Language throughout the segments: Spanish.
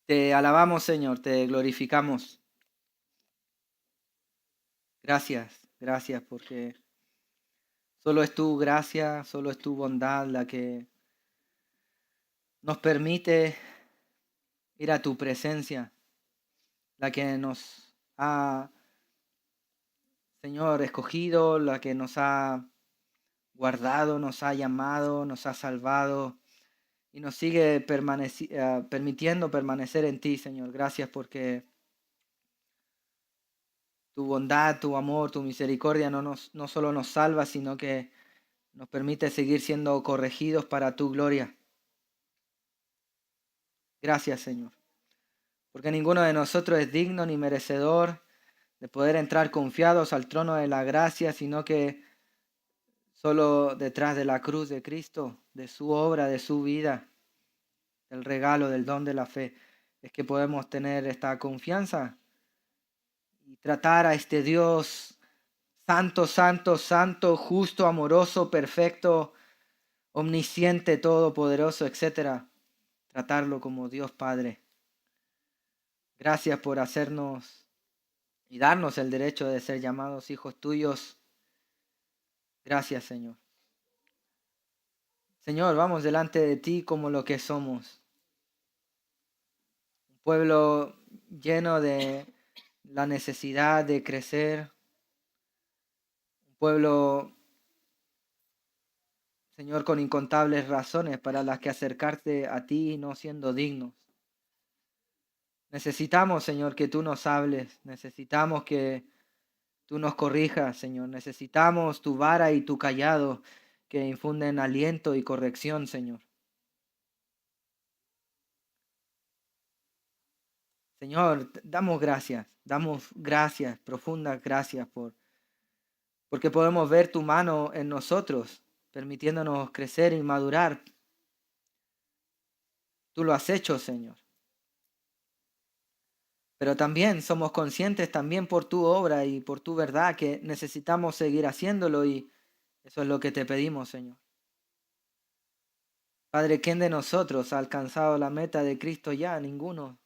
Te alabamos, Señor, te glorificamos. Gracias, porque solo es tu gracia, solo es tu bondad la que nos permite ir a tu presencia, la que nos ha, Señor, escogido, la que nos ha guardado, nos ha llamado, nos ha salvado y nos sigue permitiendo permanecer en ti, Señor. Gracias porque tu bondad, tu amor, tu misericordia no solo nos salva, sino que nos permite seguir siendo corregidos para tu gloria. Gracias, Señor. Porque ninguno de nosotros es digno ni merecedor de poder entrar confiados al trono de la gracia, sino que solo detrás de la cruz de Cristo, de su obra, de su vida, del regalo, del don de la fe, es que podemos tener esta confianza y tratar a este Dios santo, santo, santo, justo, amoroso, perfecto, omnisciente, todopoderoso, etcétera. Tratarlo como Dios Padre. Gracias por hacernos y darnos el derecho de ser llamados hijos tuyos. Gracias, Señor. Señor, vamos delante de ti como lo que somos. Un pueblo lleno de la necesidad de crecer. Un pueblo, Señor, con incontables razones para las que acercarte a ti no siendo dignos. Necesitamos, Señor, que tú nos hables. Necesitamos que tú nos corrijas, Señor. Necesitamos tu vara y tu cayado que infunden aliento y corrección, Señor. Señor, damos gracias, profundas gracias porque podemos ver tu mano en nosotros, permitiéndonos crecer y madurar. Tú lo has hecho, Señor. Pero también somos conscientes también por tu obra y por tu verdad que necesitamos seguir haciéndolo y eso es lo que te pedimos, Señor. Padre, ¿quién de nosotros ha alcanzado la meta de Cristo ya? Ninguno.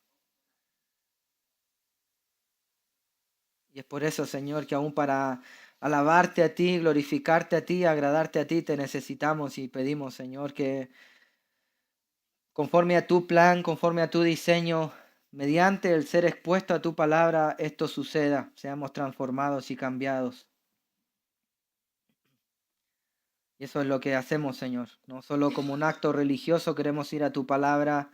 Y es por eso, Señor, que aún para alabarte a ti, glorificarte a ti, agradarte a ti, te necesitamos y pedimos, Señor, que conforme a tu plan, conforme a tu diseño, mediante el ser expuesto a tu palabra, esto suceda, seamos transformados y cambiados. Y eso es lo que hacemos, Señor. No solo como un acto religioso queremos ir a tu palabra,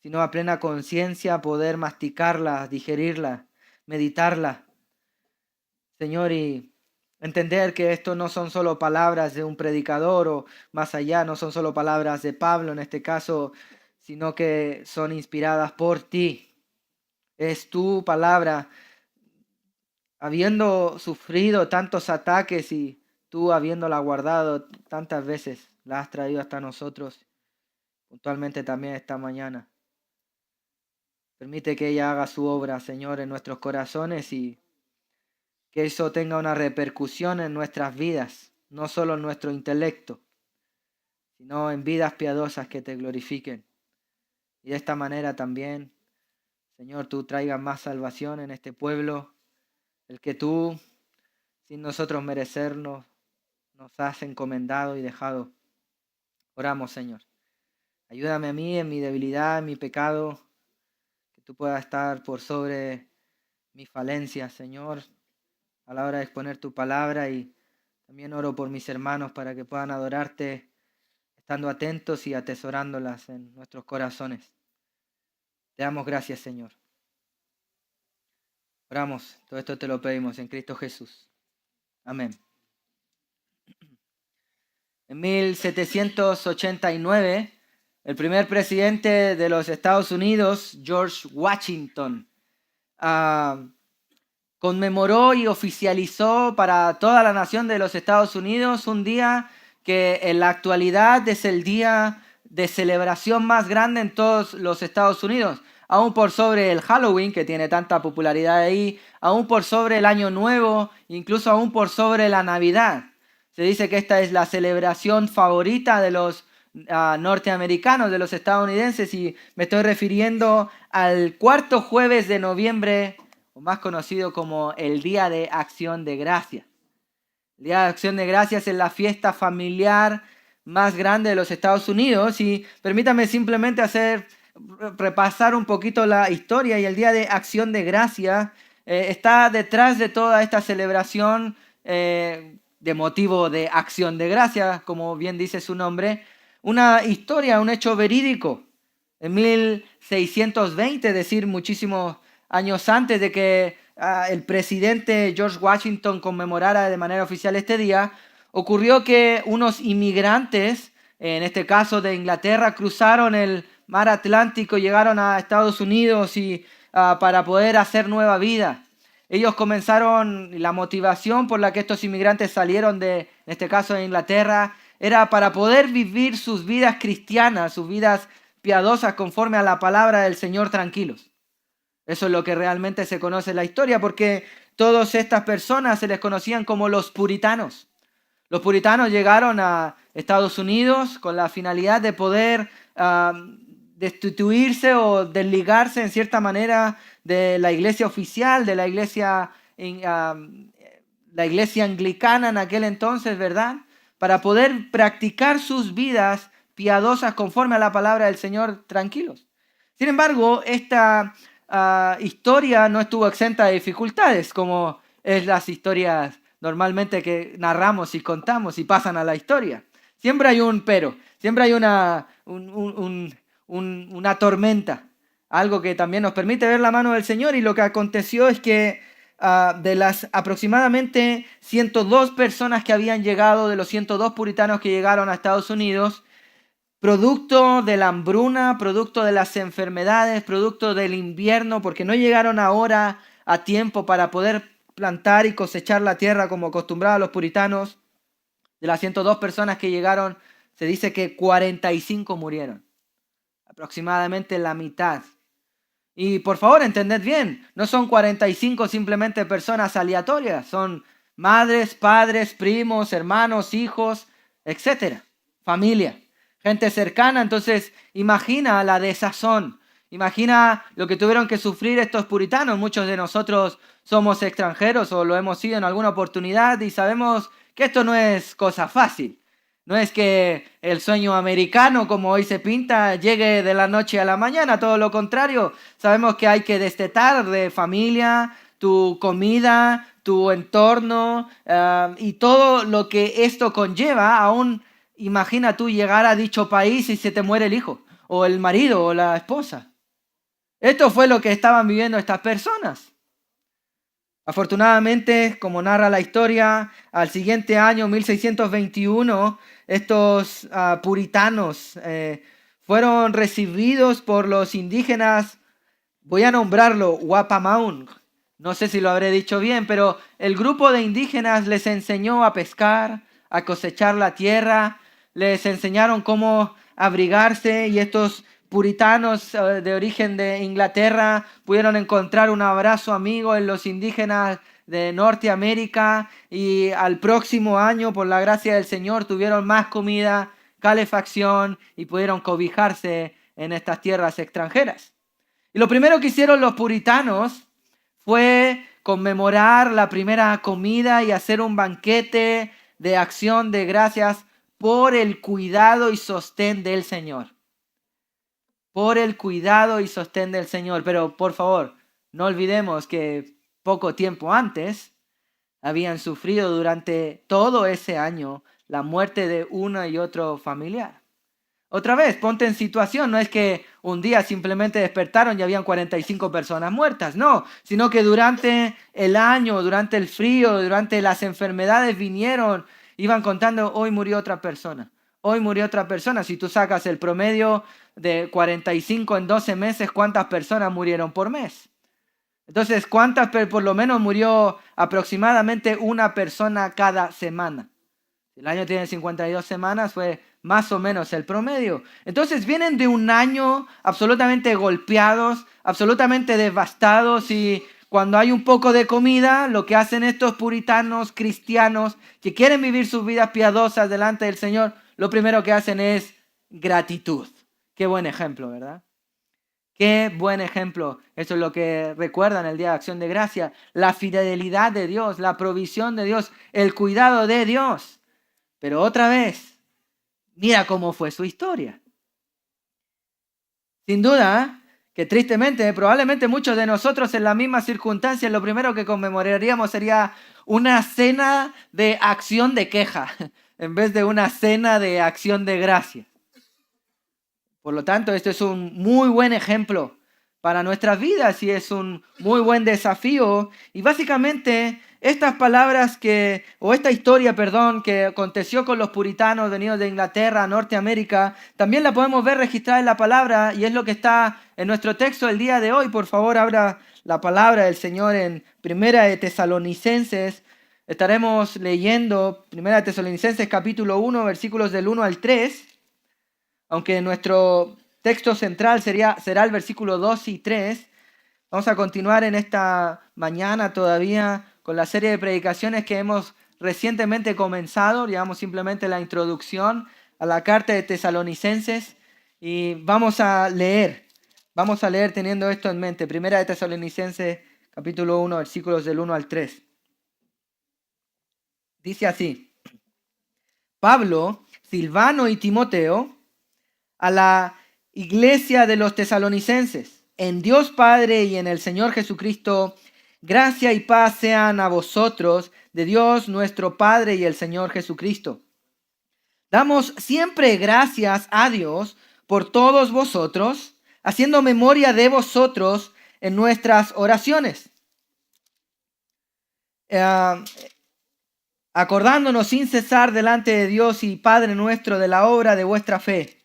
sino a plena conciencia poder masticarla, digerirla, meditarla. Señor, y entender que esto no son solo palabras de un predicador o más allá, no son solo palabras de Pablo en este caso, sino que son inspiradas por ti. Es tu palabra, habiendo sufrido tantos ataques y tú habiéndola guardado tantas veces, la has traído hasta nosotros, puntualmente también esta mañana. Permite que ella haga su obra, Señor, en nuestros corazones y que eso tenga una repercusión en nuestras vidas, no solo en nuestro intelecto, sino en vidas piadosas que te glorifiquen. Y de esta manera también, Señor, tú traigas más salvación en este pueblo, el que tú, sin nosotros merecernos, nos has encomendado y dejado. Oramos, Señor. Ayúdame a mí en mi debilidad, en mi pecado, que tú puedas estar por sobre mis falencias, Señor, a la hora de exponer tu palabra y también oro por mis hermanos para que puedan adorarte estando atentos y atesorándolas en nuestros corazones. Te damos gracias, Señor. Oramos, todo esto te lo pedimos en Cristo Jesús. Amén. En 1789, el primer presidente de los Estados Unidos, George Washington, conmemoró y oficializó para toda la nación de los Estados Unidos un día que en la actualidad es el día de celebración más grande en todos los Estados Unidos, aún por sobre el Halloween, que tiene tanta popularidad ahí, aún por sobre el Año Nuevo, incluso aún por sobre la Navidad. Se dice que esta es la celebración favorita de los norteamericanos, de los estadounidenses, y me estoy refiriendo al cuarto jueves de noviembre, o más conocido como el Día de Acción de Gracias. El Día de Acción de Gracias es la fiesta familiar más grande de los Estados Unidos, y permítame simplemente repasar un poquito la historia. Y el Día de Acción de Gracias está detrás de toda esta celebración de motivo de acción de gracias, como bien dice su nombre, una historia, un hecho verídico. En 1620, es decir, muchísimos años antes de que el presidente George Washington conmemorara de manera oficial este día, ocurrió que unos inmigrantes, en este caso de Inglaterra, cruzaron el mar Atlántico, llegaron a Estados Unidos y para poder hacer nueva vida. Ellos comenzaron, la motivación por la que estos inmigrantes salieron en este caso de Inglaterra, era para poder vivir sus vidas cristianas, sus vidas piadosas conforme a la palabra del Señor tranquilos. Eso es lo que realmente se conoce en la historia, porque todas estas personas se les conocían como los puritanos. Los puritanos llegaron a Estados Unidos con la finalidad de poder destituirse o desligarse en cierta manera de la iglesia oficial, de la iglesia anglicana en aquel entonces, ¿verdad? Para poder practicar sus vidas piadosas conforme a la palabra del Señor tranquilos. Sin embargo, esta historia no estuvo exenta de dificultades, como es las historias normalmente que narramos y contamos y pasan a la historia. Siempre hay un pero, siempre hay una tormenta, algo que también nos permite ver la mano del Señor. Y lo que aconteció es que de las aproximadamente 102 personas que habían llegado, de los 102 puritanos que llegaron a Estados Unidos, producto de la hambruna, producto de las enfermedades, producto del invierno, porque no llegaron ahora a tiempo para poder plantar y cosechar la tierra como acostumbraban los puritanos, de las 102 personas que llegaron, se dice que 45 murieron. Aproximadamente la mitad. Y por favor, entended bien, no son 45 simplemente personas aleatorias, son madres, padres, primos, hermanos, hijos, etcétera, familia, gente cercana. Entonces, imagina la desazón, imagina lo que tuvieron que sufrir estos puritanos. Muchos de nosotros somos extranjeros o lo hemos sido en alguna oportunidad y sabemos que esto no es cosa fácil. No es que el sueño americano, como hoy se pinta, llegue de la noche a la mañana. Todo lo contrario. Sabemos que hay que destetar de familia, tu comida, tu entorno y todo lo que esto conlleva. Aún imagina tú llegar a dicho país y se te muere el hijo, o el marido, o la esposa. Esto fue lo que estaban viviendo estas personas. Afortunadamente, como narra la historia, al siguiente año, 1621, estos puritanos fueron recibidos por los indígenas, voy a nombrarlo Wampanoag, no sé si lo habré dicho bien, pero el grupo de indígenas les enseñó a pescar, a cosechar la tierra, les enseñaron cómo abrigarse, y estos puritanos de origen de Inglaterra pudieron encontrar un abrazo amigo en los indígenas de Norteamérica, y al próximo año, por la gracia del Señor, tuvieron más comida, calefacción y pudieron cobijarse en estas tierras extranjeras. Y lo primero que hicieron los puritanos fue conmemorar la primera comida y hacer un banquete de acción de gracias por el cuidado y sostén del Señor. Por el cuidado y sostén del Señor. Pero por favor, no olvidemos que poco tiempo antes habían sufrido durante todo ese año la muerte de uno y otro familiar. Otra vez, ponte en situación, no es que un día simplemente despertaron y habían 45 personas muertas, no, sino que durante el año, durante el frío, durante las enfermedades vinieron, iban contando, hoy murió otra persona, hoy murió otra persona. Si tú sacas el promedio de 45 en 12 meses, ¿cuántas personas murieron por mes? Entonces, por lo menos murió aproximadamente una persona cada semana. El año tiene 52 semanas, fue más o menos el promedio. Entonces vienen de un año absolutamente golpeados, absolutamente devastados, y cuando hay un poco de comida, lo que hacen estos puritanos cristianos que quieren vivir sus vidas piadosas delante del Señor, lo primero que hacen es gratitud. Qué buen ejemplo, ¿verdad? Qué buen ejemplo. Eso es lo que recuerdan el Día de Acción de Gracia. La fidelidad de Dios, la provisión de Dios, el cuidado de Dios. Pero otra vez, mira cómo fue su historia. Sin duda, que tristemente, probablemente muchos de nosotros en las mismas circunstancias, lo primero que conmemoraríamos sería una cena de acción de queja, en vez de una cena de acción de gracia. Por lo tanto, esto es un muy buen ejemplo para nuestras vidas y es un muy buen desafío. Y básicamente estas palabras o esta historia, que aconteció con los puritanos venidos de Inglaterra, Norteamérica, también la podemos ver registrada en la palabra y es lo que está en nuestro texto el día de hoy. Por favor, abra la palabra del Señor en Primera de Tesalonicenses. Estaremos leyendo Primera de Tesalonicenses capítulo 1, versículos del 1 al 3. Aunque nuestro texto central será el versículo 2 y 3, vamos a continuar en esta mañana todavía con la serie de predicaciones que hemos recientemente comenzado. Llevamos simplemente la introducción a la carta de Tesalonicenses y vamos a leer teniendo esto en mente. Primera de Tesalonicenses capítulo 1, versículos del 1 al 3. Dice así: Pablo, Silvano y Timoteo, a la iglesia de los tesalonicenses, en Dios Padre y en el Señor Jesucristo, gracia y paz sean a vosotros, de Dios nuestro Padre y el Señor Jesucristo. Damos siempre gracias a Dios por todos vosotros, haciendo memoria de vosotros en nuestras oraciones, acordándonos sin cesar delante de Dios y Padre nuestro de la obra de vuestra fe,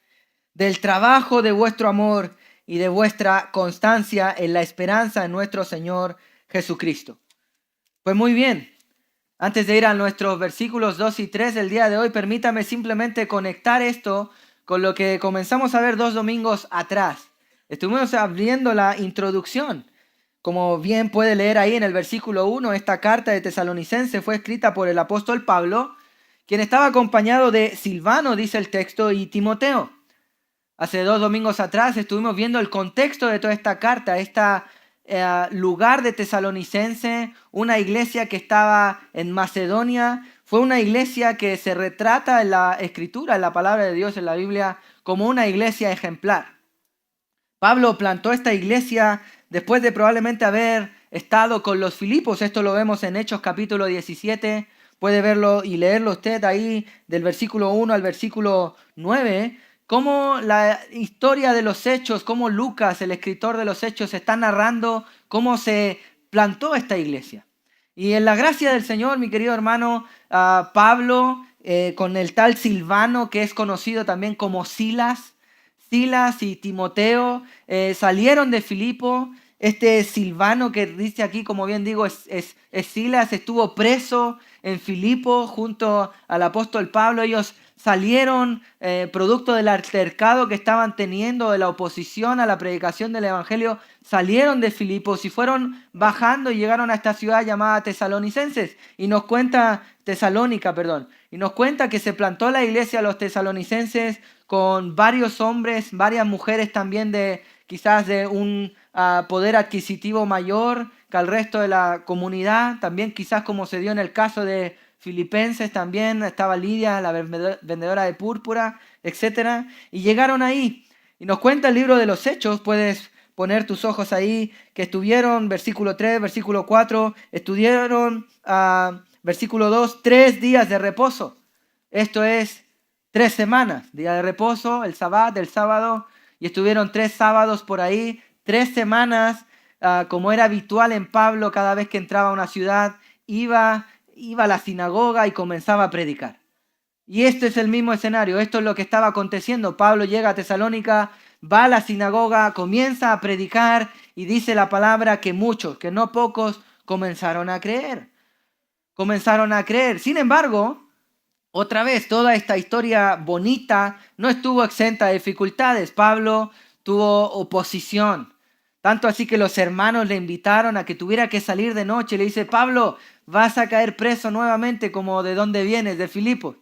del trabajo de vuestro amor y de vuestra constancia en la esperanza en nuestro Señor Jesucristo. Pues muy bien, antes de ir a nuestros versículos 2 y 3 del día de hoy, permítame simplemente conectar esto con lo que comenzamos a ver 2 domingos atrás. Estuvimos abriendo la introducción. Como bien puede leer ahí en el versículo 1, esta carta de Tesalonicense fue escrita por el apóstol Pablo, quien estaba acompañado de Silvano, dice el texto, y Timoteo. Hace 2 domingos atrás estuvimos viendo el contexto de toda esta carta, lugar de Tesalonicense, una iglesia que estaba en Macedonia. Fue una iglesia que se retrata en la Escritura, en la palabra de Dios, en la Biblia, como una iglesia ejemplar. Pablo plantó esta iglesia después de probablemente haber estado con los Filipos. Esto lo vemos en Hechos capítulo 17. Puede verlo y leerlo usted ahí del versículo 1 al versículo 9. Cómo la historia de los Hechos, cómo Lucas, el escritor de los Hechos, está narrando cómo se plantó esta iglesia. Y en la gracia del Señor, mi querido hermano, Pablo, con el tal Silvano, que es conocido también como Silas y Timoteo, salieron de Filipo. Este Silvano que dice aquí, como bien digo, es Silas, estuvo preso en Filipo junto al apóstol Pablo. Ellos salieron producto del altercado que estaban teniendo, de la oposición a la predicación del evangelio, salieron de Filipos y fueron bajando y llegaron a esta ciudad llamada Tesalonicenses. Y nos cuenta que se plantó la iglesia de los tesalonicenses con varios hombres, varias mujeres también quizás de un poder adquisitivo mayor que al resto de la comunidad. También quizás como se dio en el caso de Filipenses, también estaba Lidia, la vendedora de púrpura, etc. Y llegaron ahí. Y nos cuenta el libro de los Hechos, puedes poner tus ojos ahí, que estuvieron, versículo 3, versículo 4, estuvieron, versículo 2, 3 días de reposo. Esto es 3 semanas, día de reposo, el sábado, y estuvieron 3 sábados por ahí, 3 semanas, como era habitual en Pablo, cada vez que entraba a una ciudad, iba a la sinagoga y comenzaba a predicar. Y este es el mismo escenario, esto es lo que estaba aconteciendo. Pablo llega a Tesalónica, va a la sinagoga, comienza a predicar y dice la palabra que muchos, que no pocos, comenzaron a creer. Sin embargo, otra vez, toda esta historia bonita no estuvo exenta de dificultades. Pablo tuvo oposición. Tanto así que los hermanos le invitaron a que tuviera que salir de noche. Le dice: Pablo, vas a caer preso nuevamente, como de dónde vienes, de Filipos.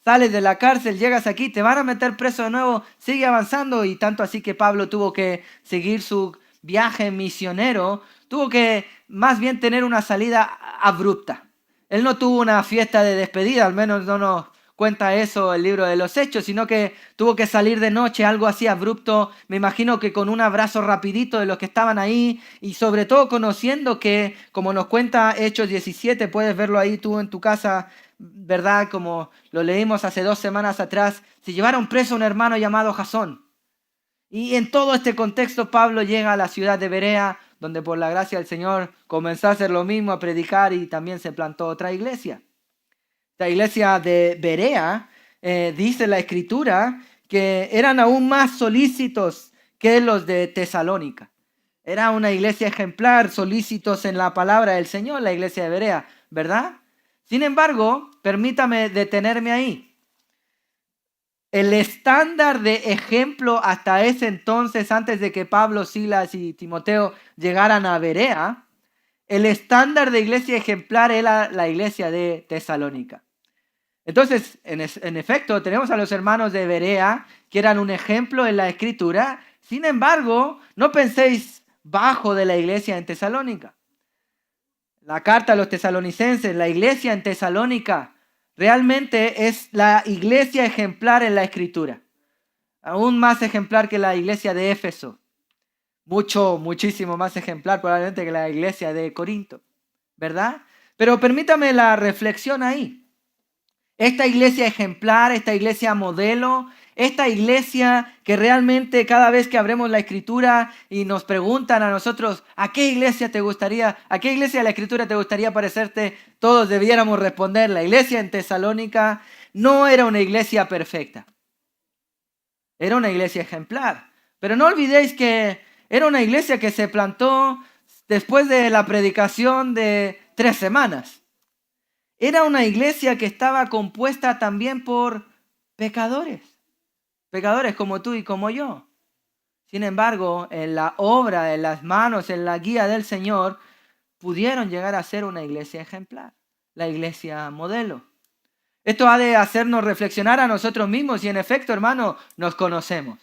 Sales de la cárcel, llegas aquí, te van a meter preso de nuevo, sigue avanzando. Y tanto así que Pablo tuvo que seguir su viaje misionero, tuvo que más bien tener una salida abrupta. Él no tuvo una fiesta de despedida, al menos no nos cuenta eso el libro de los Hechos, sino que tuvo que salir de noche, algo así abrupto, me imagino que con un abrazo rapidito de los que estaban ahí, y sobre todo conociendo que, como nos cuenta Hechos 17, puedes verlo ahí tú en tu casa, ¿verdad? Como lo leímos hace 2 semanas atrás, se llevaron preso a un hermano llamado Jasón. Y en todo este contexto Pablo llega a la ciudad de Berea, donde por la gracia del Señor comenzó a hacer lo mismo, a predicar, y también se plantó otra iglesia. La iglesia de Berea, dice la Escritura, que eran aún más solícitos que los de Tesalónica. Era una iglesia ejemplar, solícitos en la palabra del Señor, la iglesia de Berea, ¿verdad? Sin embargo, permítame detenerme ahí. El estándar de ejemplo hasta ese entonces, antes de que Pablo, Silas y Timoteo llegaran a Berea, el estándar de iglesia ejemplar era la iglesia de Tesalónica. Entonces, en efecto, tenemos a los hermanos de Berea, que eran un ejemplo en la Escritura. Sin embargo, no penséis bajo de la iglesia en Tesalónica. La carta a los tesalonicenses, la iglesia en Tesalónica, realmente es la iglesia ejemplar en la Escritura. Aún más ejemplar que la iglesia de Éfeso. Muchísimo más ejemplar probablemente que la iglesia de Corinto. ¿Verdad? Pero permítame la reflexión ahí. Esta iglesia ejemplar, esta iglesia modelo, esta iglesia que realmente cada vez que abremos la Escritura y nos preguntan a nosotros, ¿a qué iglesia de la Escritura te gustaría parecerte? Todos debiéramos responder, la iglesia en Tesalónica no era una iglesia perfecta. Era una iglesia ejemplar. Pero no olvidéis que era una iglesia que se plantó después de la predicación de 3 semanas. Era una iglesia que estaba compuesta también por pecadores como tú y como yo. Sin embargo, en la obra, en las manos, en la guía del Señor, pudieron llegar a ser una iglesia ejemplar, la iglesia modelo. Esto ha de hacernos reflexionar a nosotros mismos y en efecto, hermano, nos conocemos.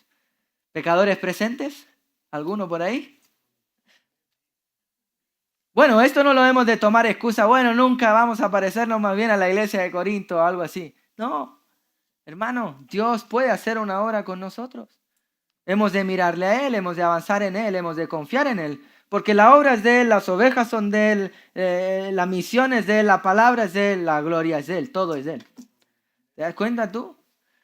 ¿Pecadores presentes? ¿Alguno por ahí? Bueno, esto no lo hemos de tomar excusa. Bueno, nunca vamos a parecernos más bien a la iglesia de Corinto o algo así. No, hermano, Dios puede hacer una obra con nosotros. Hemos de mirarle a Él, hemos de avanzar en Él, hemos de confiar en Él. Porque la obra es de Él, las ovejas son de Él, la misión es de Él, la palabra es de Él, la gloria es de Él, todo es de Él. ¿Te das cuenta tú?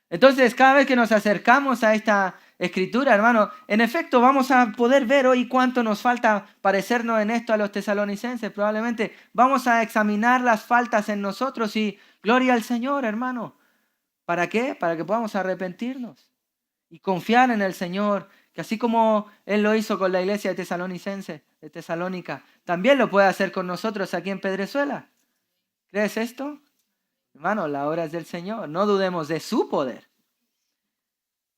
Entonces, cada vez que nos acercamos a esta Escritura, hermano, en efecto vamos a poder ver hoy cuánto nos falta parecernos en esto a los tesalonicenses. Probablemente vamos a examinar las faltas en nosotros y gloria al Señor, hermano. ¿Para qué? Para que podamos arrepentirnos y confiar en el Señor, que así como Él lo hizo con la iglesia de Tesalónica, también lo puede hacer con nosotros aquí en Pedrezuela. ¿Crees esto? Hermano, la obra es del Señor. No dudemos de su poder.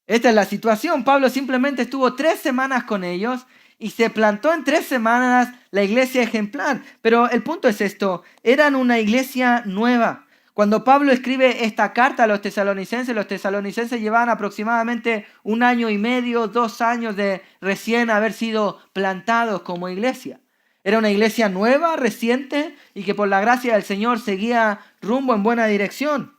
Esta es la situación. Pablo simplemente estuvo 3 semanas con ellos y se plantó en 3 semanas la iglesia ejemplar. Pero el punto es esto, eran una iglesia nueva. Cuando Pablo escribe esta carta a los tesalonicenses llevaban aproximadamente 1 año y medio, 2 años de recién haber sido plantados como iglesia. Era una iglesia nueva, reciente y que por la gracia del Señor seguía rumbo en buena dirección.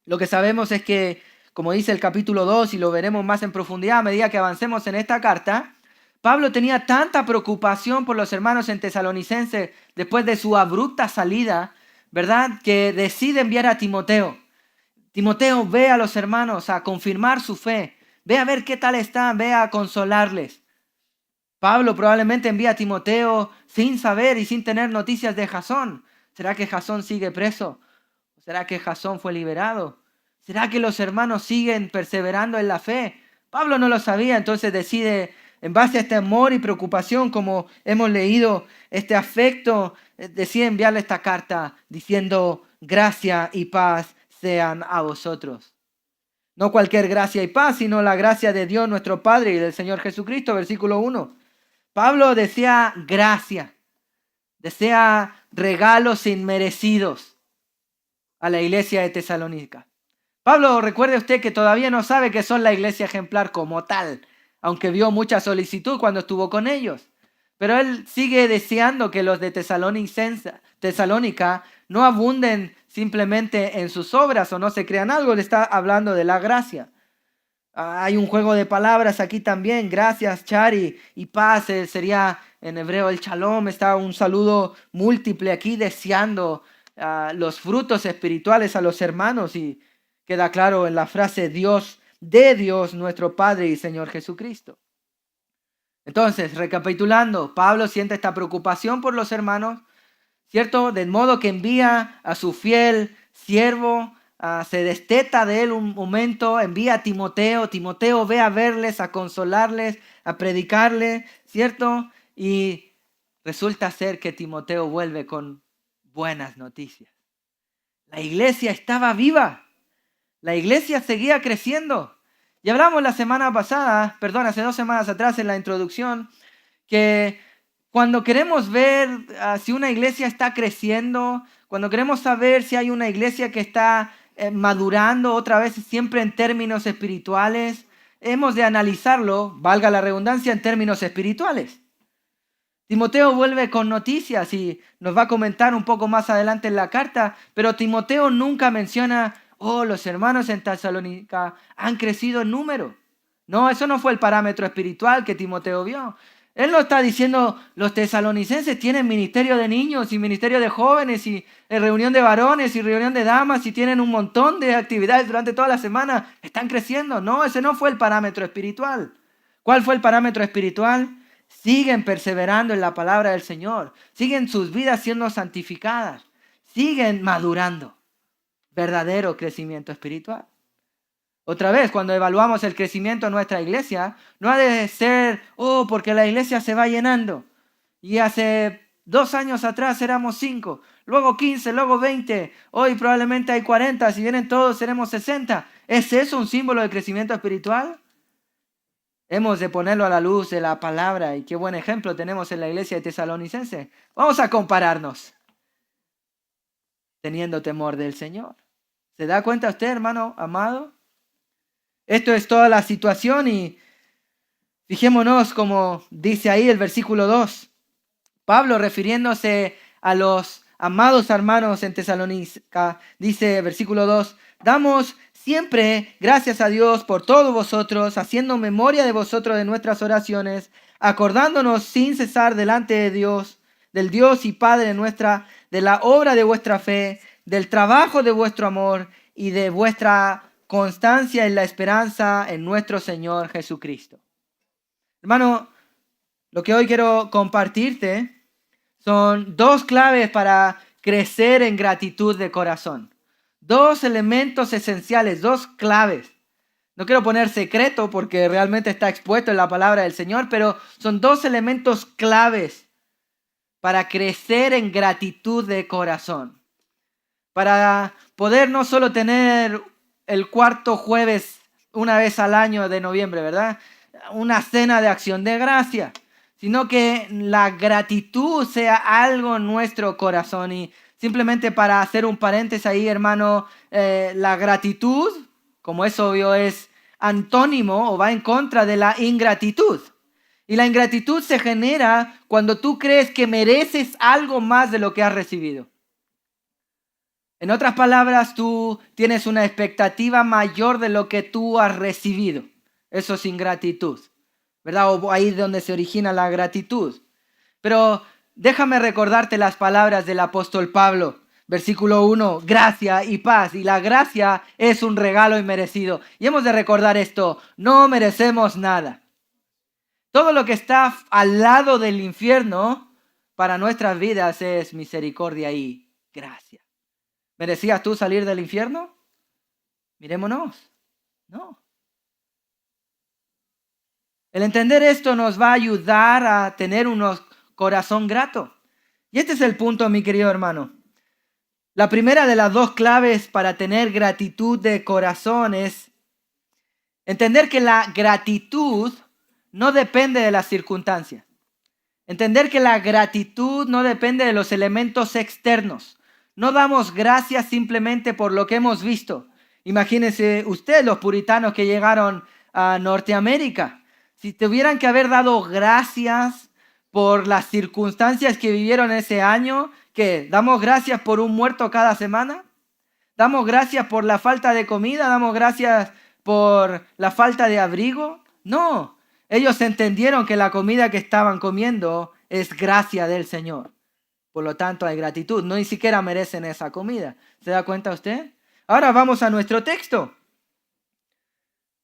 Lo que sabemos es que, como dice el capítulo 2, y lo veremos más en profundidad a medida que avancemos en esta carta, Pablo tenía tanta preocupación por los hermanos en Tesalonicense después de su abrupta salida, ¿verdad?, que decide enviar a Timoteo. Timoteo, ve a los hermanos a confirmar su fe, ve a ver qué tal están, ve a consolarles. Pablo probablemente envía a Timoteo sin saber y sin tener noticias de Jasón. ¿Será que Jasón sigue preso? ¿Será que Jasón fue liberado? ¿Será que los hermanos siguen perseverando en la fe? Pablo no lo sabía, entonces decide, en base a este amor y preocupación, como hemos leído, este afecto, decide enviarle esta carta diciendo, gracia y paz sean a vosotros. No cualquier gracia y paz, sino la gracia de Dios nuestro Padre y del Señor Jesucristo, versículo 1. Pablo desea gracia, desea regalos inmerecidos a la iglesia de Tesalónica. Pablo, recuerde usted que todavía no sabe que son la iglesia ejemplar como tal, aunque vio mucha solicitud cuando estuvo con ellos. Pero él sigue deseando que los de Tesalónica no abunden simplemente en sus obras o no se crean algo. Le está hablando de la gracia. Hay un juego de palabras aquí también. Gracias, Chari, y paz. Sería en hebreo el shalom. Está un saludo múltiple aquí deseando los frutos espirituales a los hermanos. Y queda claro en la frase Dios, de Dios, nuestro Padre y Señor Jesucristo. Entonces, recapitulando, Pablo siente esta preocupación por los hermanos, ¿cierto? De modo que envía a su fiel siervo, se desteta de él un momento, envía a Timoteo. Timoteo ve a verles, a consolarles, a predicarles, ¿cierto? Y resulta ser que Timoteo vuelve con buenas noticias. La iglesia estaba viva. La iglesia seguía creciendo. Y hablamos la semana pasada, hace 2 semanas atrás en la introducción, que cuando queremos ver si una iglesia está creciendo, cuando queremos saber si hay una iglesia que está madurando, otra vez siempre en términos espirituales, hemos de analizarlo, valga la redundancia, en términos espirituales. Timoteo vuelve con noticias y nos va a comentar un poco más adelante en la carta, pero Timoteo nunca menciona, los hermanos en Tesalónica han crecido en número. No, eso no fue el parámetro espiritual que Timoteo vio. Él no está diciendo, los tesalonicenses tienen ministerio de niños y ministerio de jóvenes y reunión de varones y reunión de damas y tienen un montón de actividades durante toda la semana. Están creciendo. No, ese no fue el parámetro espiritual. ¿Cuál fue el parámetro espiritual? Siguen perseverando en la palabra del Señor. Siguen sus vidas siendo santificadas. Siguen madurando. Verdadero crecimiento espiritual. Otra vez, cuando evaluamos el crecimiento de nuestra iglesia, no ha de ser, porque la iglesia se va llenando. Y hace 2 años atrás éramos 5, luego 15, luego 20, hoy probablemente hay 40, si vienen todos seremos 60. ¿Es eso un símbolo de crecimiento espiritual? Hemos de ponerlo a la luz de la palabra y qué buen ejemplo tenemos en la iglesia de Tesalonicense. Vamos a compararnos, teniendo temor del Señor. ¿Se da cuenta usted, hermano amado? Esto es toda la situación y fijémonos como dice ahí el versículo 2. Pablo, refiriéndose a los amados hermanos en Tesalónica, dice versículo 2, damos siempre gracias a Dios por todos vosotros, haciendo memoria de vosotros de nuestras oraciones, acordándonos sin cesar delante de Dios, del Dios y Padre nuestra, de la obra de vuestra fe, del trabajo de vuestro amor y de vuestra constancia en la esperanza en nuestro Señor Jesucristo. Hermano, lo que hoy quiero compartirte son 2 claves para crecer en gratitud de corazón. 2 elementos esenciales, 2 claves. No quiero poner secreto porque realmente está expuesto en la palabra del Señor, pero son 2 elementos claves para crecer en gratitud de corazón. Para poder no solo tener el 4º jueves una vez al año de noviembre, ¿verdad? Una cena de acción de gracia, sino que la gratitud sea algo en nuestro corazón. Y simplemente para hacer un paréntesis ahí, hermano, la gratitud, como es obvio, es antónimo o va en contra de la ingratitud. Y la ingratitud se genera cuando tú crees que mereces algo más de lo que has recibido. En otras palabras, tú tienes una expectativa mayor de lo que tú has recibido. Eso es ingratitud, ¿verdad? O ahí es donde se origina la gratitud. Pero déjame recordarte las palabras del apóstol Pablo. Versículo 1, gracia y paz. Y la gracia es un regalo inmerecido. Y hemos de recordar esto, no merecemos nada. Todo lo que está al lado del infierno para nuestras vidas es misericordia y gracia. ¿Merecías tú salir del infierno? Mirémonos. No. El entender esto nos va a ayudar a tener un corazón grato. Y este es el punto, mi querido hermano. La primera de las 2 claves para tener gratitud de corazón es entender que la gratitud no depende de las circunstancias. Entender que la gratitud no depende de los elementos externos. No damos gracias simplemente por lo que hemos visto. Imagínense usted los puritanos que llegaron a Norteamérica. Si tuvieran que haber dado gracias por las circunstancias que vivieron ese año, ¿qué? ¿Damos gracias por un muerto cada semana? ¿Damos gracias por la falta de comida? ¿Damos gracias por la falta de abrigo? No, ellos entendieron que la comida que estaban comiendo es gracia del Señor. Por lo tanto, hay gratitud. No ni siquiera merecen esa comida. ¿Se da cuenta usted? Ahora vamos a nuestro texto.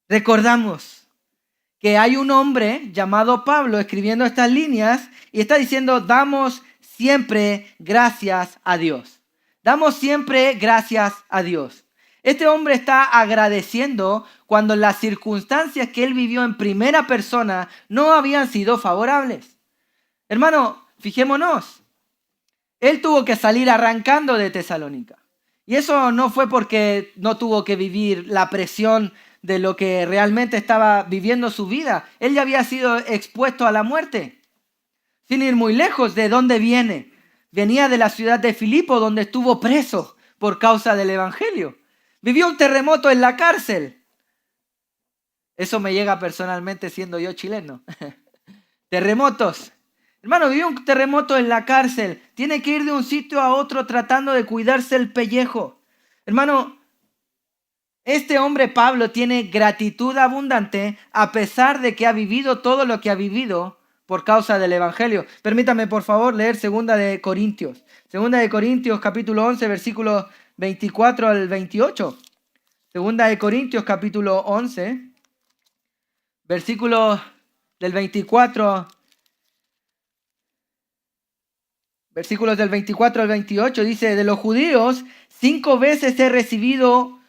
Recordamos que hay un hombre llamado Pablo escribiendo estas líneas y está diciendo, damos siempre gracias a Dios. Damos siempre gracias a Dios. Este hombre está agradeciendo cuando las circunstancias que él vivió en primera persona no habían sido favorables. Hermano, fijémonos. Él tuvo que salir arrancando de Tesalónica. Y eso no fue porque no tuvo que vivir la presión de lo que realmente estaba viviendo su vida. Él ya había sido expuesto a la muerte. Sin ir muy lejos, ¿de dónde viene? Venía de la ciudad de Filipo, donde estuvo preso por causa del evangelio. Vivió un terremoto en la cárcel. Eso me llega personalmente siendo yo chileno. Terremotos. Hermano, vivió un terremoto en la cárcel. Tiene que ir de un sitio a otro tratando de cuidarse el pellejo. Hermano, este hombre Pablo tiene gratitud abundante a pesar de que ha vivido todo lo que ha vivido por causa del evangelio. Permítame por favor leer 2 de Corintios. 2 de Corintios capítulo 11 versículos 24 al 28. 2 de Corintios capítulo 11 versículos del 24 Versículos del 24 al 28 dice, de los judíos 5 veces he recibido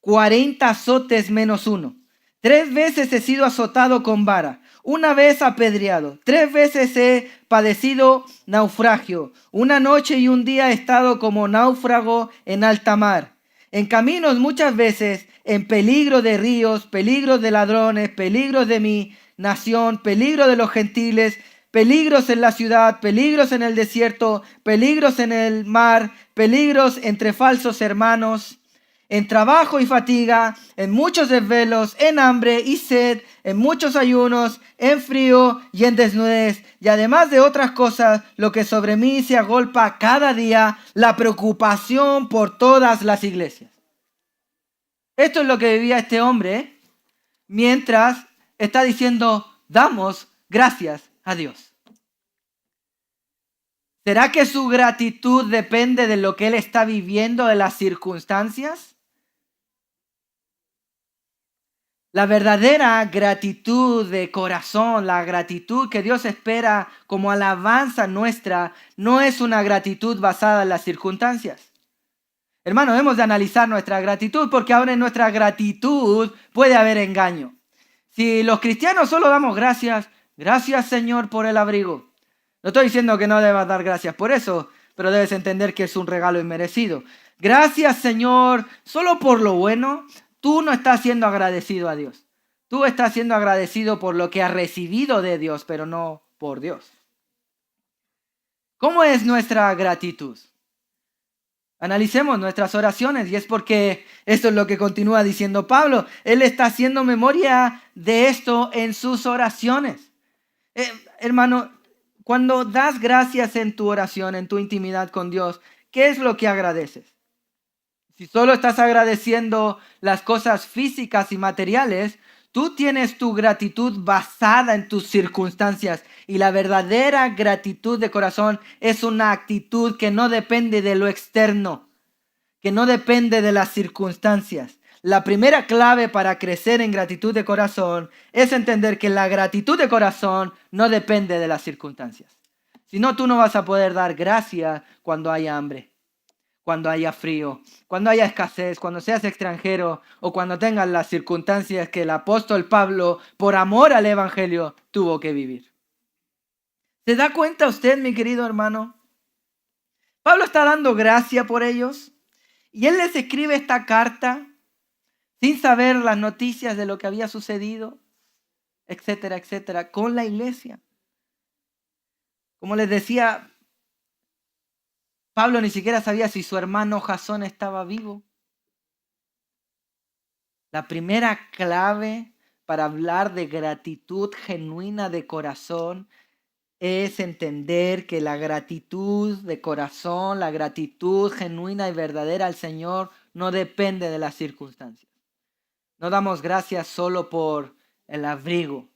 40 azotes menos uno. 3 veces he sido azotado con vara. 1 vez apedreado. 3 veces he padecido naufragio. 1 noche y 1 día he estado como náufrago en alta mar. En caminos muchas veces, en peligro de ríos, peligros de ladrones, peligros de mi nación, peligro de los gentiles, peligros en la ciudad, peligros en el desierto, peligros en el mar, peligros entre falsos hermanos, en trabajo y fatiga, en muchos desvelos, en hambre y sed, en muchos ayunos, en frío y en desnudez, y además de otras cosas, lo que sobre mí se agolpa cada día, la preocupación por todas las iglesias. Esto es lo que vivía este hombre, mientras está diciendo, damos gracias a Dios. ¿Será que su gratitud depende de lo que él está viviendo, de las circunstancias? La verdadera gratitud de corazón, la gratitud que Dios espera como alabanza nuestra, no es una gratitud basada en las circunstancias. Hermanos, hemos de analizar nuestra gratitud porque ahora en nuestra gratitud puede haber engaño. Si los cristianos solo damos gracias, gracias Señor por el abrigo. No estoy diciendo que no debas dar gracias por eso, pero debes entender que es un regalo inmerecido. Gracias Señor, solo por lo bueno, tú no estás siendo agradecido a Dios. Tú estás siendo agradecido por lo que has recibido de Dios, pero no por Dios. ¿Cómo es nuestra gratitud? Analicemos nuestras oraciones y es porque esto es lo que continúa diciendo Pablo. Él está haciendo memoria de esto en sus oraciones. Hermano, cuando das gracias en tu oración, en tu intimidad con Dios, ¿qué es lo que agradeces? Si solo estás agradeciendo las cosas físicas y materiales, tú tienes tu gratitud basada en tus circunstancias. Y la verdadera gratitud de corazón es una actitud que no depende de lo externo, que no depende de las circunstancias. La primera clave para crecer en gratitud de corazón es entender que la gratitud de corazón no depende de las circunstancias. Si no, tú no vas a poder dar gracias cuando haya hambre, cuando haya frío, cuando haya escasez, cuando seas extranjero o cuando tengas las circunstancias que el apóstol Pablo, por amor al evangelio, tuvo que vivir. ¿Se da cuenta usted, mi querido hermano? Pablo está dando gracia por ellos y él les escribe esta carta sin saber las noticias de lo que había sucedido, etcétera, etcétera, con la iglesia. Como les decía, Pablo ni siquiera sabía si su hermano Jasón estaba vivo. La primera clave para hablar de gratitud genuina de corazón es entender que la gratitud de corazón, la gratitud genuina y verdadera al Señor no depende de las circunstancias. No damos gracias solo por el abrigo,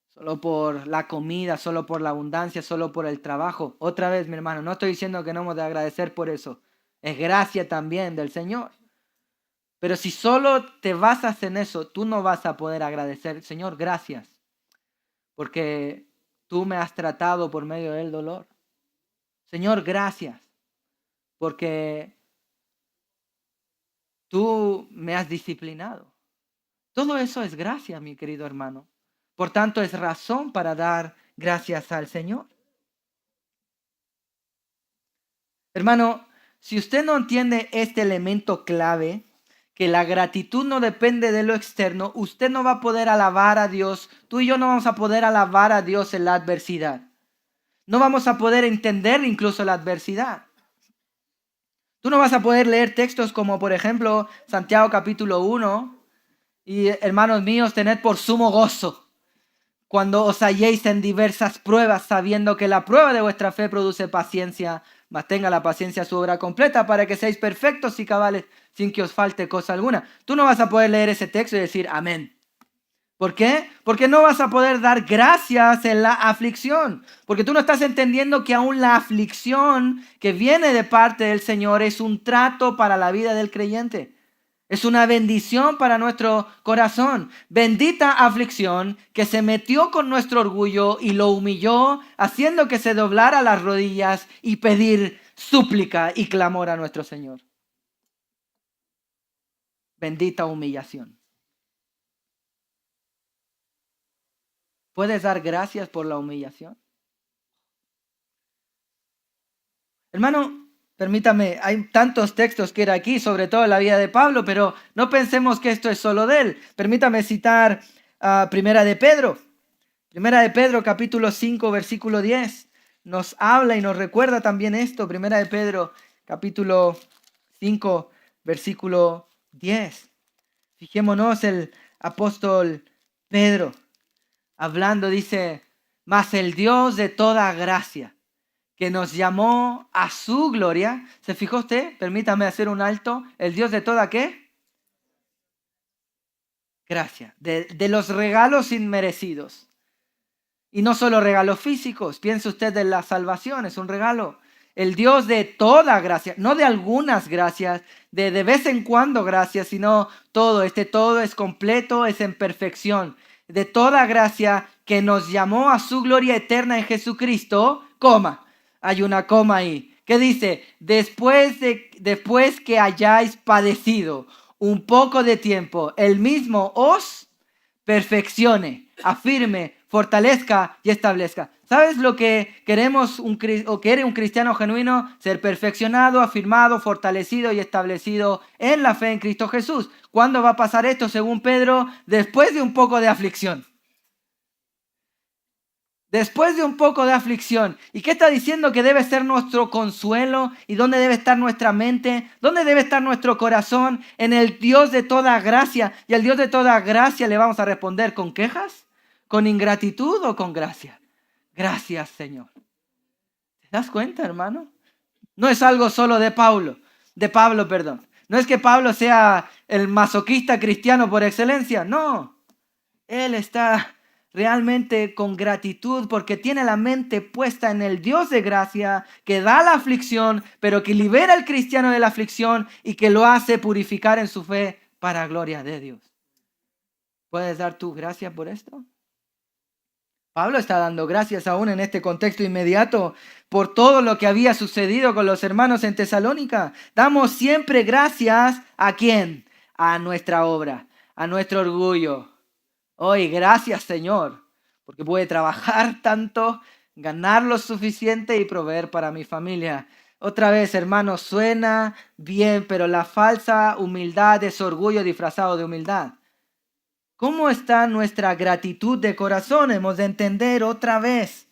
solo por la comida, solo por la abundancia, solo por el trabajo. Otra vez, mi hermano, no estoy diciendo que no hemos de agradecer por eso. Es gracia también del Señor. Pero si solo te basas en eso, tú no vas a poder agradecer. Señor, gracias, porque tú me has tratado por medio del dolor. Señor, gracias, porque tú me has disciplinado. Todo eso es gracia, mi querido hermano. Por tanto, es razón para dar gracias al Señor. Hermano, si usted no entiende este elemento clave, que la gratitud no depende de lo externo, usted no va a poder alabar a Dios. Tú y yo no vamos a poder alabar a Dios en la adversidad. No vamos a poder entender incluso la adversidad. Tú no vas a poder leer textos como, por ejemplo, Santiago capítulo 1, y hermanos míos, tened por sumo gozo cuando os halléis en diversas pruebas, sabiendo que la prueba de vuestra fe produce paciencia, mas tenga la paciencia su obra completa para que seáis perfectos y cabales sin que os falte cosa alguna. Tú no vas a poder leer ese texto y decir amén. ¿Por qué? Porque no vas a poder dar gracias en la aflicción. Porque tú no estás entendiendo que aún la aflicción que viene de parte del Señor es un trato para la vida del creyente. Es una bendición para nuestro corazón. Bendita aflicción que se metió con nuestro orgullo y lo humilló, haciendo que se doblara las rodillas y pedir súplica y clamor a nuestro Señor. Bendita humillación. ¿Puedes dar gracias por la humillación? Hermano, permítame, hay tantos textos que ir aquí, sobre todo en la vida de Pablo, pero no pensemos que esto es solo de él. Permítame citar a Primera de Pedro. Primera de Pedro, capítulo 5, versículo 10. Nos habla y nos recuerda también esto. Primera de Pedro, capítulo 5, versículo 10. Fijémonos el apóstol Pedro hablando, dice, mas el Dios de toda gracia, que nos llamó a su gloria. ¿Se fijó usted? Permítame hacer un alto. ¿El Dios de toda qué? Gracia. De los regalos inmerecidos. Y no solo regalos físicos. Piense usted en la salvación, es un regalo. El Dios de toda gracia, no de algunas gracias, de vez en cuando gracias, sino todo. Todo es completo, es en perfección. De toda gracia que nos llamó a su gloria eterna en Jesucristo, coma. Hay una coma ahí. ¿Qué dice? Después que hayáis padecido un poco de tiempo, el mismo os perfeccione, afirme, fortalezca y establezca. ¿Sabes lo que queremos o quiere un cristiano genuino? Ser perfeccionado, afirmado, fortalecido y establecido en la fe en Cristo Jesús. ¿Cuándo va a pasar esto, según Pedro? Después de un poco de aflicción. Después de un poco de aflicción. ¿Y qué está diciendo que debe ser nuestro consuelo? ¿Y dónde debe estar nuestra mente? ¿Dónde debe estar nuestro corazón? En el Dios de toda gracia. ¿Y al Dios de toda gracia le vamos a responder con quejas? ¿Con ingratitud o con gracia? Gracias, Señor. ¿Te das cuenta, hermano? No es algo solo de Pablo. No es que Pablo sea el masoquista cristiano por excelencia. No. Él está realmente con gratitud porque tiene la mente puesta en el Dios de gracia que da la aflicción, pero que libera al cristiano de la aflicción y que lo hace purificar en su fe para gloria de Dios. ¿Puedes dar tu gracia por esto? Pablo está dando gracias aún en este contexto inmediato por todo lo que había sucedido con los hermanos en Tesalónica. Damos siempre gracias ¿a quién? A nuestra obra, a nuestro orgullo. Hoy, gracias Señor, porque pude trabajar tanto, ganar lo suficiente y proveer para mi familia. Otra vez, hermanos, suena bien, pero la falsa humildad es orgullo disfrazado de humildad. ¿Cómo está nuestra gratitud de corazón? Hemos de entender otra vez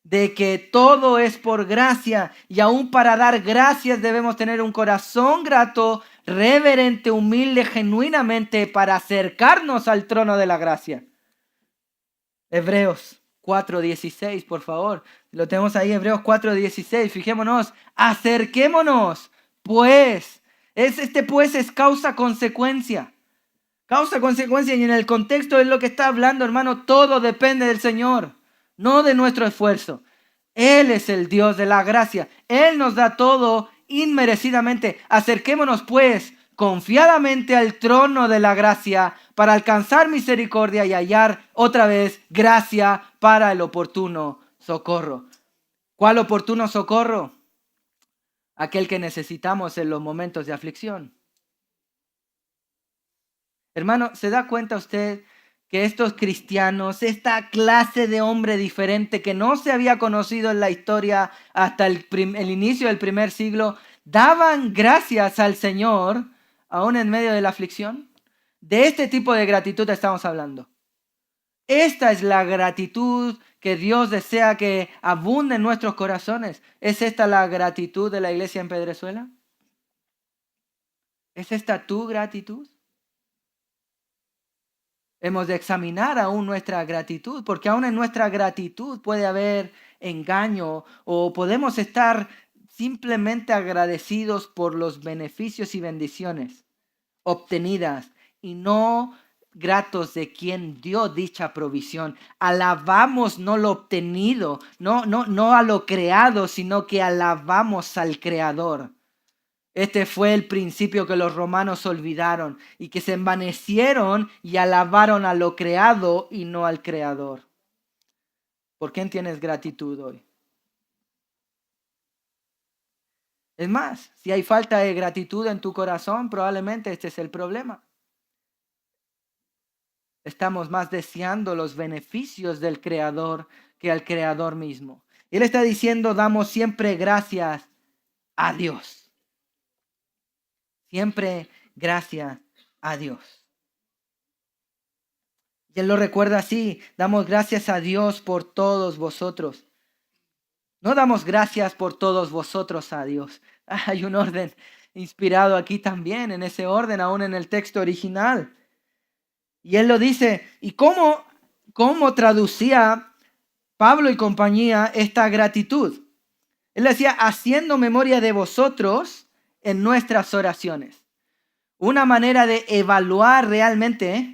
de que todo es por gracia y aún para dar gracias debemos tener un corazón grato reverente, humilde, genuinamente para acercarnos al trono de la gracia. Hebreos 4:16, por favor. Lo tenemos ahí, Hebreos 4:16. Fijémonos, acerquémonos, pues. Pues es causa-consecuencia. Causa-consecuencia, y en el contexto es lo que está hablando, hermano. Todo depende del Señor, no de nuestro esfuerzo. Él es el Dios de la gracia. Él nos da todo inmerecidamente. Acerquémonos, pues, confiadamente al trono de la gracia para alcanzar misericordia y hallar otra vez gracia para el oportuno socorro. ¿Cuál oportuno socorro? Aquel que necesitamos en los momentos de aflicción. Hermano, ¿se da cuenta usted que estos cristianos, esta clase de hombre diferente que no se había conocido en la historia hasta el inicio del primer siglo, daban gracias al Señor aún en medio de la aflicción? De este tipo de gratitud estamos hablando. Esta es la gratitud que Dios desea que abunde en nuestros corazones. ¿Es esta la gratitud de la iglesia en Pedrezuela? ¿Es esta tu gratitud? Hemos de examinar aún nuestra gratitud, porque aún en nuestra gratitud puede haber engaño o podemos estar simplemente agradecidos por los beneficios y bendiciones obtenidas y no gratos de quien dio dicha provisión. Alabamos no lo obtenido, no a lo creado, sino que alabamos al Creador. Este fue el principio que los romanos olvidaron y que se envanecieron y alabaron a lo creado y no al Creador. ¿Por quién tienes gratitud hoy? Es más, si hay falta de gratitud en tu corazón, probablemente este es el problema. Estamos más deseando los beneficios del Creador que al Creador mismo. Él está diciendo, damos siempre gracias a Dios. Siempre gracias a Dios. Y Él lo recuerda así, damos gracias a Dios por todos vosotros. No damos gracias por todos vosotros a Dios. Hay un orden inspirado aquí también, en ese orden, aún en el texto original. Y Él lo dice, ¿y cómo traducía Pablo y compañía esta gratitud? Él decía, haciendo memoria de vosotros en nuestras oraciones. Una manera de evaluar realmente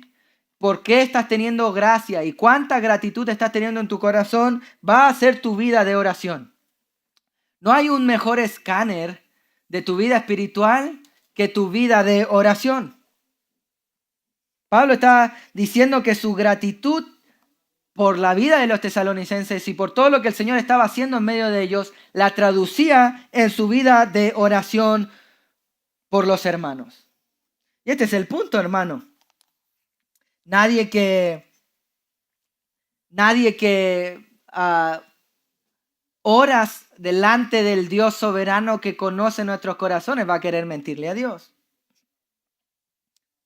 por qué estás teniendo gracia y cuánta gratitud estás teniendo en tu corazón va a ser tu vida de oración. No hay un mejor escáner de tu vida espiritual que tu vida de oración. Pablo está diciendo que su gratitud por la vida de los tesalonicenses y por todo lo que el Señor estaba haciendo en medio de ellos, la traducía en su vida de oración por los hermanos. Y este es el punto, hermano. Nadie que oras delante del Dios soberano que conoce nuestros corazones va a querer mentirle a Dios.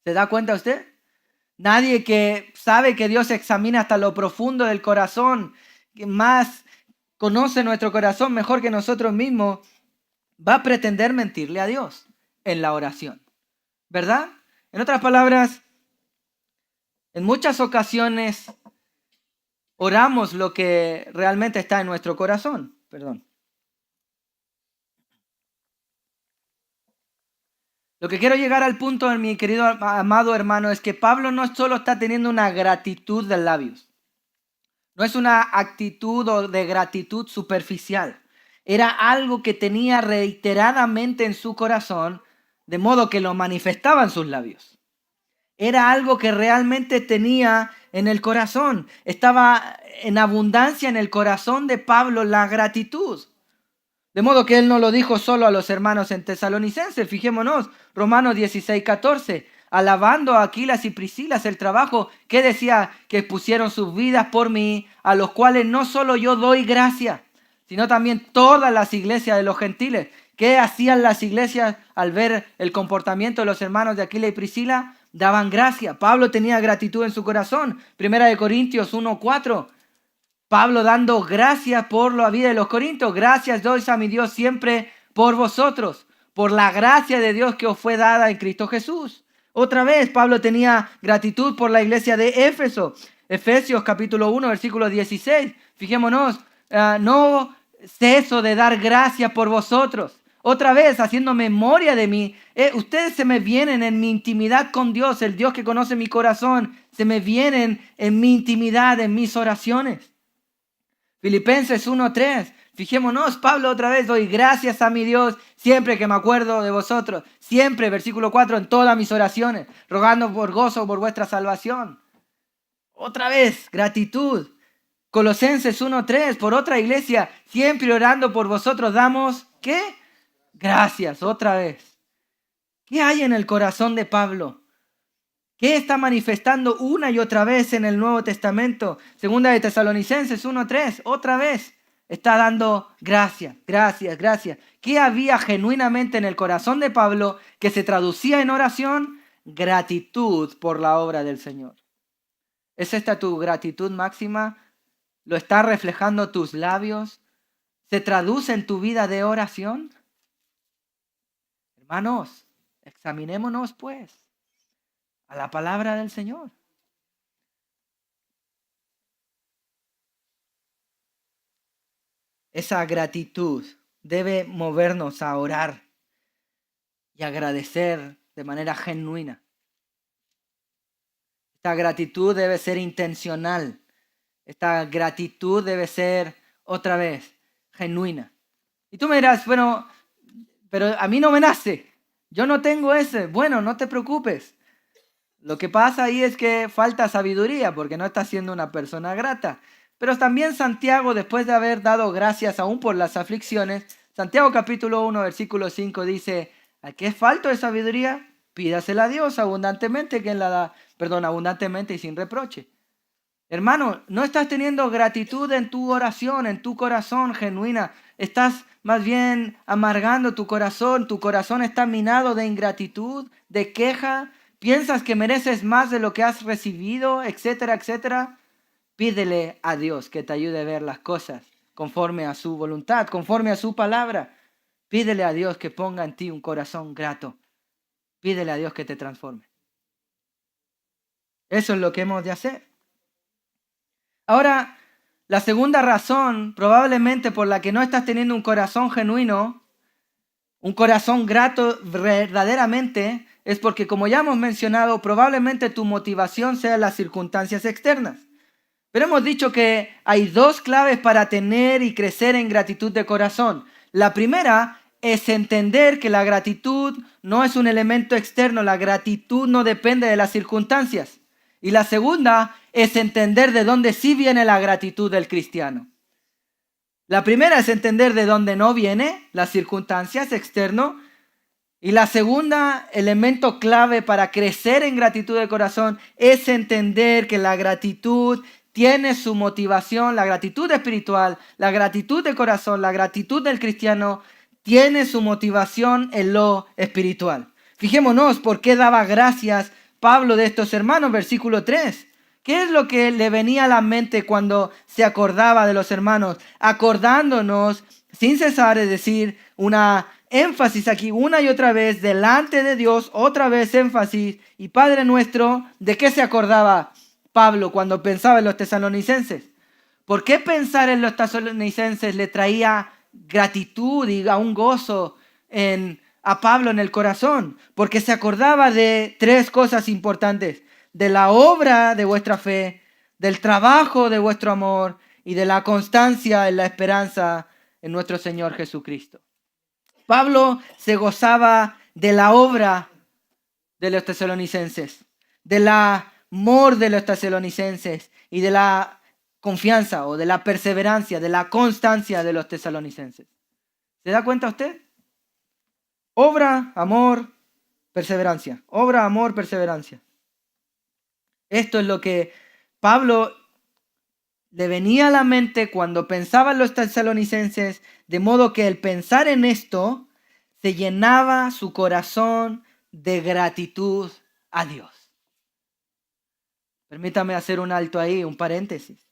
¿Se da cuenta usted? Nadie que sabe que Dios examina hasta lo profundo del corazón, que más conoce nuestro corazón mejor que nosotros mismos, va a pretender mentirle a Dios en la oración. ¿Verdad? En otras palabras, en muchas ocasiones oramos lo que realmente está en nuestro corazón. Lo que quiero llegar al punto, mi querido amado hermano, es que Pablo no solo está teniendo una gratitud de labios. No es una actitud o de gratitud superficial. Era algo que tenía reiteradamente en su corazón, de modo que lo manifestaba en sus labios. Era algo que realmente tenía en el corazón. Estaba en abundancia en el corazón de Pablo la gratitud. De modo que él no lo dijo solo a los hermanos en Tesalonicenses. Fijémonos, Romanos 16:14. Alabando a Aquilas y Priscilas el trabajo que decía que pusieron sus vidas por mí, a los cuales no solo yo doy gracia, sino también todas las iglesias de los gentiles. ¿Qué hacían las iglesias al ver el comportamiento de los hermanos de Aquila y Priscila? Daban gracia. Pablo tenía gratitud en su corazón. 1 Corintios 1:4. Pablo dando gracias por la vida de los corintios. Gracias doy a mi Dios siempre por vosotros, por la gracia de Dios que os fue dada en Cristo Jesús. Otra vez, Pablo tenía gratitud por la iglesia de Éfeso. Efesios capítulo 1, versículo 16. Fijémonos, no ceso de dar gracias por vosotros. Otra vez, haciendo memoria de mí, ustedes se me vienen en mi intimidad con Dios, el Dios que conoce mi corazón, se me vienen en mi intimidad, en mis oraciones. Filipenses 1:3. Fijémonos, Pablo otra vez, doy gracias a mi Dios siempre que me acuerdo de vosotros. Siempre, versículo 4, en todas mis oraciones, rogando por gozo por vuestra salvación. Otra vez, gratitud. Colosenses 1:3, por otra iglesia, siempre orando por vosotros, damos, ¿qué? Gracias, otra vez. ¿Qué hay en el corazón de Pablo? ¿Qué está manifestando una y otra vez en el Nuevo Testamento? Segunda de Tesalonicenses 1:3, otra vez. Está dando gracias, gracias, gracias. ¿Qué había genuinamente en el corazón de Pablo que se traducía en oración? Gratitud por la obra del Señor. ¿Es esta tu gratitud máxima? ¿Lo está reflejando tus labios? ¿Se traduce en tu vida de oración? Hermanos, examinémonos pues a la palabra del Señor. Esa gratitud debe movernos a orar y agradecer de manera genuina. Esta gratitud debe ser intencional. Esta gratitud debe ser, otra vez, genuina. Y tú me dirás, bueno, pero a mí no me nace. Yo no tengo ese. Bueno, no te preocupes. Lo que pasa ahí es que falta sabiduría porque no estás siendo una persona grata. Pero también Santiago, después de haber dado gracias aún por las aflicciones, Santiago capítulo 1, versículo 5 dice, ¿a qué es falto de sabiduría? Pídasela a Dios abundantemente, quien la da, abundantemente y sin reproche. Hermano, no estás teniendo gratitud en tu oración, en tu corazón genuina. Estás más bien amargando tu corazón está minado de ingratitud, de queja. Piensas que mereces más de lo que has recibido, etcétera, etcétera. Pídele a Dios que te ayude a ver las cosas conforme a su voluntad, conforme a su palabra. Pídele a Dios que ponga en ti un corazón grato. Pídele a Dios que te transforme. Eso es lo que hemos de hacer. Ahora, la segunda razón probablemente por la que no estás teniendo un corazón genuino, un corazón grato verdaderamente, es porque, como ya hemos mencionado, probablemente tu motivación sea las circunstancias externas. Pero hemos dicho que hay dos claves para tener y crecer en gratitud de corazón. La primera es entender que la gratitud no es un elemento externo, la gratitud no depende de las circunstancias. Y la segunda es entender de dónde sí viene la gratitud del cristiano. La primera es entender de dónde no viene, las circunstancias externo. Y la segunda elemento clave para crecer en gratitud de corazón es entender que la gratitud tiene su motivación, la gratitud espiritual, la gratitud de corazón, la gratitud del cristiano tiene su motivación en lo espiritual. Fijémonos por qué daba gracias Pablo de estos hermanos, versículo 3. ¿Qué es lo que le venía a la mente cuando se acordaba de los hermanos? Acordándonos sin cesar, es decir, una énfasis aquí una y otra vez delante de Dios, otra vez énfasis. Y Padre nuestro, ¿de qué se acordaba Pablo cuando pensaba en los tesalonicenses? ¿Por qué pensar en los tesalonicenses le traía gratitud y un gozo a Pablo en el corazón? Porque se acordaba de tres cosas importantes: de la obra de vuestra fe, del trabajo de vuestro amor y de la constancia en la esperanza en nuestro Señor Jesucristo. Pablo se gozaba de la obra de los tesalonicenses, del amor de los tesalonicenses y de la confianza o de la perseverancia, de la constancia de los tesalonicenses. ¿Se da cuenta usted? Obra, amor, perseverancia. Obra, amor, perseverancia. Esto es lo que Pablo le venía a la mente cuando pensaba en los tesalonicenses, de modo que el pensar en esto se llenaba su corazón de gratitud a Dios. Permítame hacer un alto ahí, un paréntesis.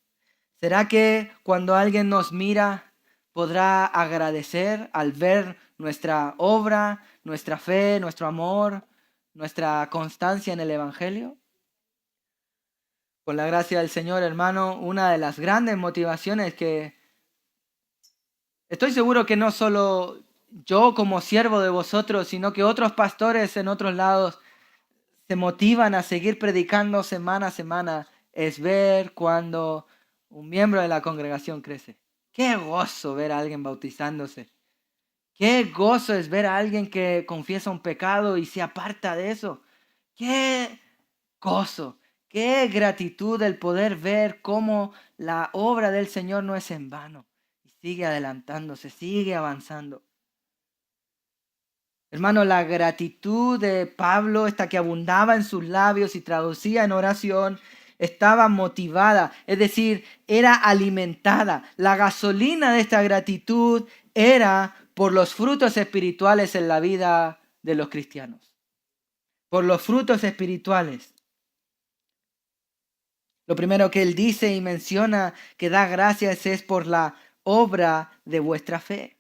¿Será que cuando alguien nos mira podrá agradecer al ver nuestra obra, nuestra fe, nuestro amor, nuestra constancia en el Evangelio? Por la gracia del Señor, hermano, una de las grandes motivaciones que estoy seguro que no solo yo como siervo de vosotros, sino que otros pastores en otros lados se motivan a seguir predicando semana a semana, es ver cuando un miembro de la congregación crece. Qué gozo ver a alguien bautizándose. Qué gozo es ver a alguien que confiesa un pecado y se aparta de eso. Qué gozo, qué gratitud el poder ver cómo la obra del Señor no es en vano. Y sigue adelantándose, sigue avanzando. Hermano, la gratitud de Pablo, esta que abundaba en sus labios y traducía en oración, estaba motivada, es decir, era alimentada. La gasolina de esta gratitud era por los frutos espirituales en la vida de los cristianos. Por los frutos espirituales. Lo primero que él dice y menciona que da gracias es por la obra de vuestra fe.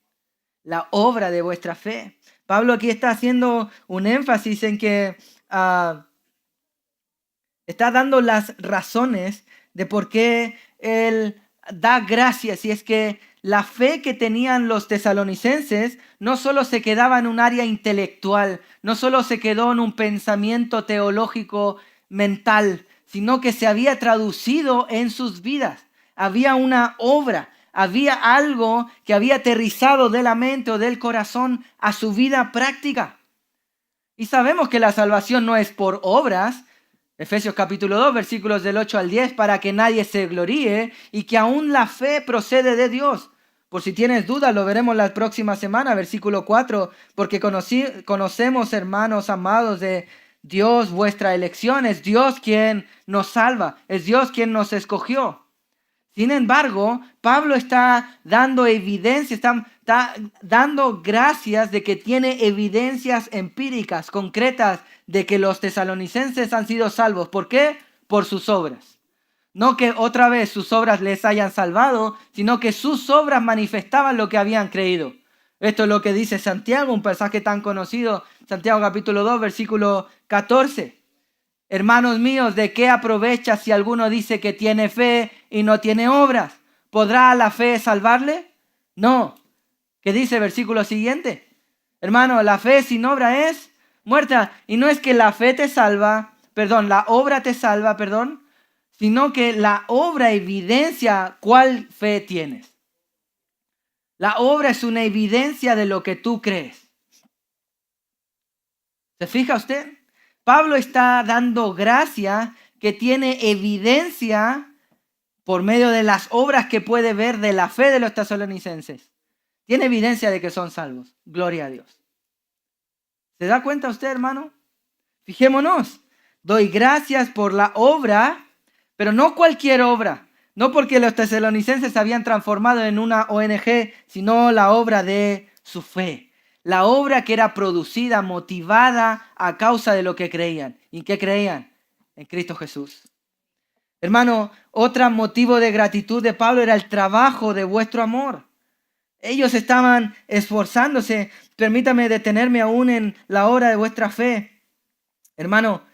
La obra de vuestra fe. Pablo aquí está haciendo un énfasis en que está dando las razones de por qué él da gracias. Y es que la fe que tenían los tesalonicenses no solo se quedaba en un área intelectual, no solo se quedó en un pensamiento teológico mental, sino que se había traducido en sus vidas. Había una obra, había algo que había aterrizado de la mente o del corazón a su vida práctica. Y sabemos que la salvación no es por obras. Efesios capítulo 2, versículos del 8 al 10, para que nadie se gloríe y que aún la fe procede de Dios. Por si tienes dudas, lo veremos la próxima semana, versículo 4, porque conocemos, hermanos amados, de Dios vuestra elección. Es Dios quien nos salva, es Dios quien nos escogió. Sin embargo, Pablo está dando evidencia, está dando gracias de que tiene evidencias empíricas, concretas, de que los tesalonicenses han sido salvos. ¿Por qué? Por sus obras. No que otra vez sus obras les hayan salvado, sino que sus obras manifestaban lo que habían creído. Esto es lo que dice Santiago, un pasaje tan conocido, Santiago capítulo 2, versículo 14. Hermanos míos, ¿de qué aprovecha si alguno dice que tiene fe y no tiene obras? ¿Podrá la fe salvarle? No. ¿Qué dice el versículo siguiente? Hermano, la fe sin obra es muerta. Y no es que la fe te salva, la obra te salva, sino que la obra evidencia cuál fe tienes. La obra es una evidencia de lo que tú crees. ¿Se fija usted? Pablo está dando gracia que tiene evidencia por medio de las obras que puede ver de la fe de los tesalonicenses. Tiene evidencia de que son salvos. Gloria a Dios. ¿Se da cuenta usted, hermano? Fijémonos. Doy gracias por la obra, pero no cualquier obra. No porque los tesalonicenses se habían transformado en una ONG, sino la obra de su fe. La obra que era producida, motivada a causa de lo que creían. ¿Y qué creían? En Cristo Jesús. Hermano, otro motivo de gratitud de Pablo era el trabajo de vuestro amor. Ellos estaban esforzándose. Permítame detenerme aún en la obra de vuestra fe. Hermano,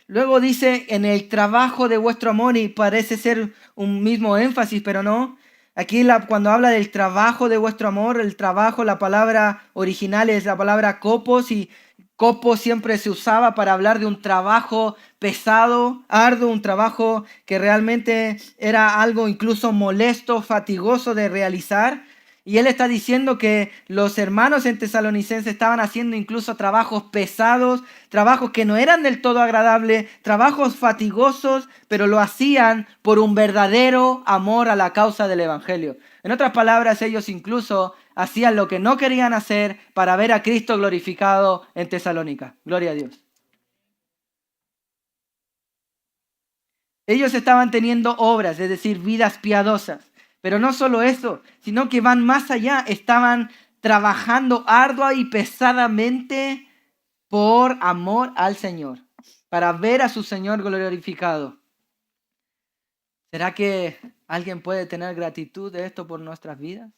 luego dice en el trabajo de vuestro amor, y parece ser un mismo énfasis, pero no. Aquí cuando habla del trabajo de vuestro amor, el trabajo, la palabra original es la palabra copos, y copos siempre se usaba para hablar de un trabajo pesado, arduo, un trabajo que realmente era algo incluso molesto, fatigoso de realizar. Y él está diciendo que los hermanos en Tesalonicenses estaban haciendo incluso trabajos pesados, trabajos que no eran del todo agradables, trabajos fatigosos, pero lo hacían por un verdadero amor a la causa del Evangelio. En otras palabras, ellos incluso hacían lo que no querían hacer para ver a Cristo glorificado en Tesalónica. Gloria a Dios. Ellos estaban teniendo obras, es decir, vidas piadosas. Pero no solo eso, sino que van más allá. Estaban trabajando ardua y pesadamente por amor al Señor, para ver a su Señor glorificado. ¿Será que ¿Alguien puede tener gratitud de esto por nuestras vidas?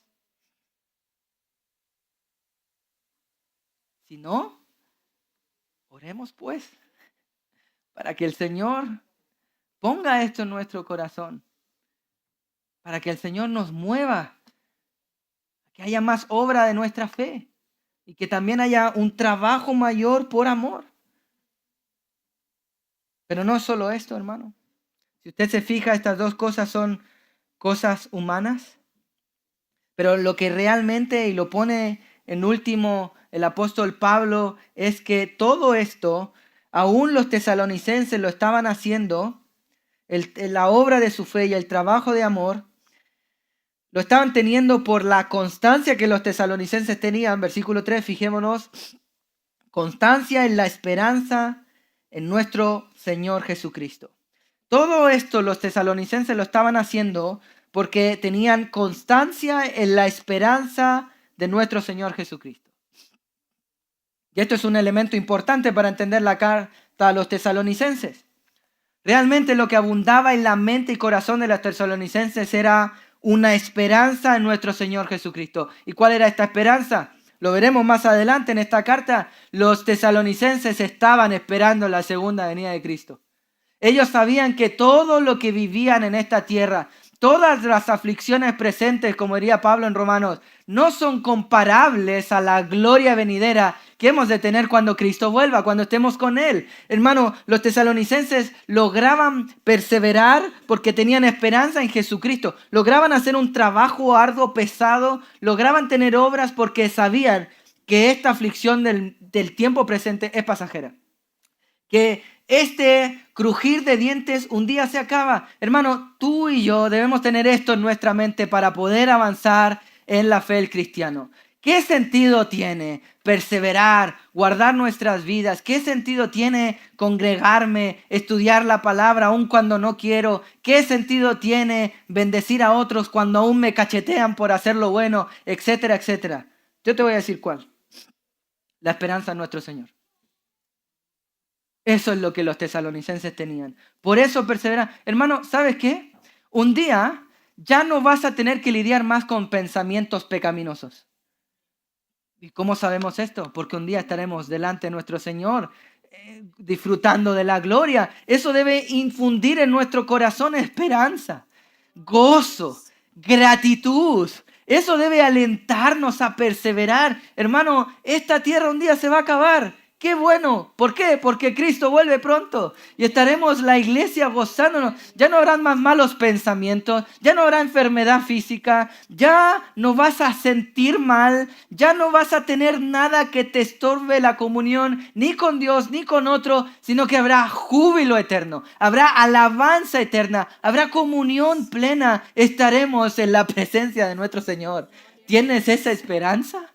Si no, oremos pues para que el Señor ponga esto en nuestro corazón, para que el Señor nos mueva, que haya más obra de nuestra fe y que también haya un trabajo mayor por amor. Pero no solo esto, hermano. Si usted se fija, estas dos cosas son cosas humanas, pero lo que realmente, y lo pone en último el apóstol Pablo, es que todo esto, aún los tesalonicenses lo estaban haciendo, la obra de su fe y el trabajo de amor, lo estaban teniendo por la constancia que los tesalonicenses tenían. Versículo 3, fijémonos, constancia en la esperanza en nuestro Señor Jesucristo. Todo esto los tesalonicenses lo estaban haciendo porque tenían constancia en la esperanza de nuestro Señor Jesucristo. Y esto es un elemento importante para entender la carta a los tesalonicenses. Realmente lo que abundaba en la mente y corazón de los tesalonicenses era una esperanza en nuestro Señor Jesucristo. ¿Y cuál era esta esperanza? Lo veremos más adelante en esta carta. Los tesalonicenses estaban esperando la segunda venida de Cristo. Ellos sabían que todo lo que vivían en esta tierra, todas las aflicciones presentes, como diría Pablo en Romanos, no son comparables a la gloria venidera que hemos de tener cuando Cristo vuelva, cuando estemos con Él. Hermano, los tesalonicenses lograban perseverar porque tenían esperanza en Jesucristo. Lograban hacer un trabajo arduo, pesado. Lograban tener obras porque sabían que esta aflicción del tiempo presente es pasajera. Que este crujir de dientes un día se acaba. Hermano, tú y yo debemos tener esto en nuestra mente para poder avanzar en la fe del cristiano. ¿Qué sentido tiene perseverar, guardar nuestras vidas? ¿Qué sentido tiene congregarme, estudiar la palabra aun cuando no quiero? ¿Qué sentido tiene bendecir a otros cuando aún me cachetean por hacer lo bueno, etcétera, etcétera? Yo te voy a decir cuál. La esperanza en nuestro Señor. Eso es lo que los tesalonicenses tenían. Por eso perseveran. Hermano, ¿sabes qué? Un día ya no vas a tener que lidiar más con pensamientos pecaminosos. ¿Y cómo sabemos esto? Porque un día estaremos delante de nuestro Señor, disfrutando de la gloria. Eso debe infundir en nuestro corazón esperanza, gozo, gratitud. Eso debe alentarnos a perseverar. Hermano, esta tierra un día se va a acabar. ¡Qué bueno! ¿Por qué? Porque Cristo vuelve pronto y estaremos la iglesia gozándonos. Ya no habrán más malos pensamientos, ya no habrá enfermedad física, ya no vas a sentir mal, ya no vas a tener nada que te estorbe la comunión ni con Dios ni con otro, sino que habrá júbilo eterno, habrá alabanza eterna, habrá comunión plena. Estaremos en la presencia de nuestro Señor. ¿Tienes esa esperanza?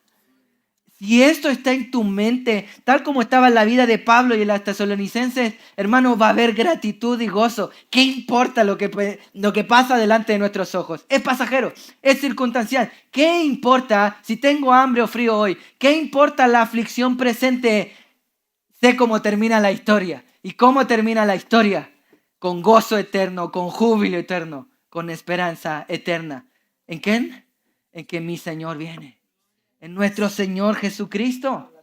Si esto está en tu mente, tal como estaba en la vida de Pablo y en las tesalonicenses, hermano, va a haber gratitud y gozo. ¿Qué importa lo que pasa delante de nuestros ojos? Es pasajero, es circunstancial. ¿Qué importa si tengo hambre o frío hoy? ¿Qué importa la aflicción presente? Sé cómo termina la historia. ¿Y cómo termina la historia? Con gozo eterno, con júbilo eterno, con esperanza eterna. ¿En quién? En que mi Señor viene. En nuestro Señor Jesucristo.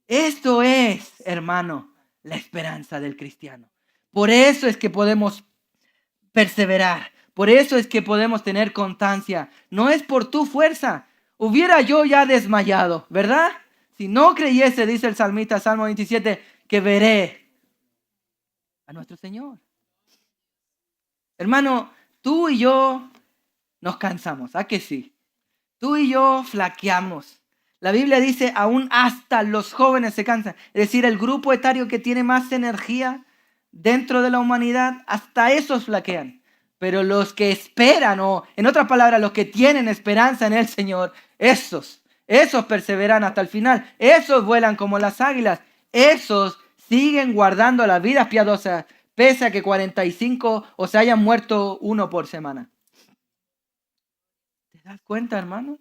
Esto es, hermano, la esperanza del cristiano. Por eso es que podemos perseverar. Por eso es que podemos tener constancia. No es por tu fuerza. Hubiera yo ya desmayado, ¿verdad? Si no creyese, dice el salmista, Salmo 27, que veré a nuestro Señor. Hermano, tú y yo nos cansamos, ¿a que sí? Tú y yo flaqueamos. La Biblia dice, aún hasta los jóvenes se cansan. Es decir, el grupo etario que tiene más energía dentro de la humanidad, hasta esos flaquean. Pero los que esperan, o en otras palabras, los que tienen esperanza en el Señor, esos perseveran hasta el final. Esos vuelan como las águilas. Esos siguen guardando las vidas piadosas, pese a que 45 o se hayan muerto uno por semana. ¿Te das cuenta, hermano?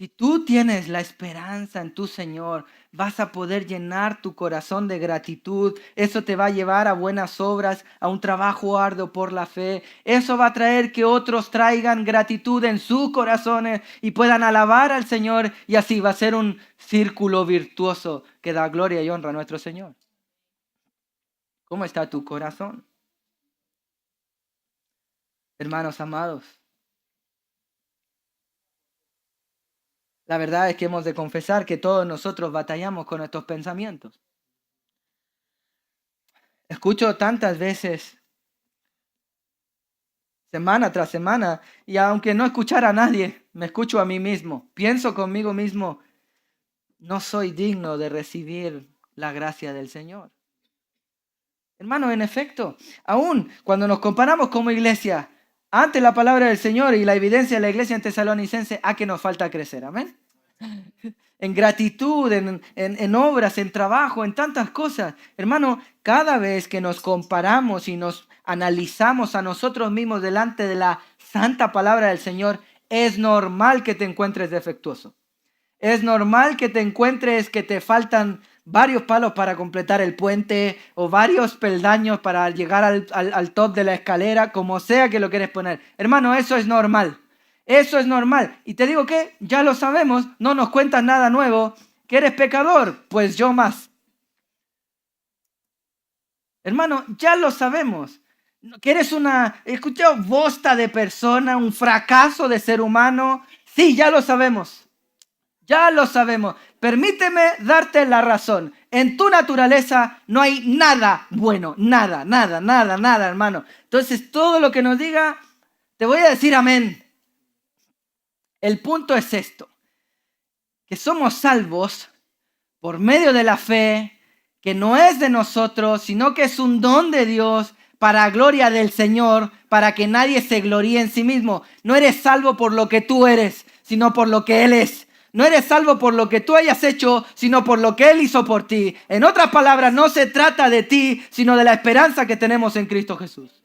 Si tú tienes la esperanza en tu Señor, vas a poder llenar tu corazón de gratitud. Eso te va a llevar a buenas obras, a un trabajo arduo por la fe. Eso va a traer que otros traigan gratitud en sus corazones y puedan alabar al Señor. Y así va a ser un círculo virtuoso que da gloria y honra a nuestro Señor. ¿Cómo está tu corazón? Hermanos amados, la verdad es que hemos de confesar que todos nosotros batallamos con estos pensamientos. Escucho tantas veces, semana tras semana, y aunque no escuchara a nadie, me escucho a mí mismo. Pienso conmigo mismo, no soy digno de recibir la gracia del Señor. Hermano, en efecto, aún cuando nos comparamos como iglesia, ante la palabra del Señor y la evidencia de la iglesia en Tesalonicense, ¿a qué nos falta crecer? Amén. En gratitud, en obras, en trabajo, en tantas cosas. Hermano, cada vez que nos comparamos y nos analizamos a nosotros mismos delante de la santa palabra del Señor, es normal que te encuentres defectuoso. Es normal que te encuentres que te faltan varios palos para completar el puente o varios peldaños para llegar al top de la escalera, como sea que lo quieres poner. Hermano, eso es normal. Eso es normal. Y te digo que ya lo sabemos, no nos cuentas nada nuevo. ¿Que eres pecador? Pues yo más. Hermano, ya lo sabemos. ¿Que eres una, escuchado, bosta de persona, un fracaso de ser humano? Sí, ya lo sabemos. Ya lo sabemos. Permíteme darte la razón. En tu naturaleza no hay nada bueno. Nada, hermano. Entonces, todo lo que nos diga, te voy a decir amén. El punto es esto, que somos salvos por medio de la fe, que no es de nosotros, sino que es un don de Dios para gloria del Señor, para que nadie se gloríe en sí mismo. No eres salvo por lo que tú eres, sino por lo que Él es. No eres salvo por lo que tú hayas hecho, sino por lo que Él hizo por ti. En otras palabras, no se trata de ti, sino de la esperanza que tenemos en Cristo Jesús.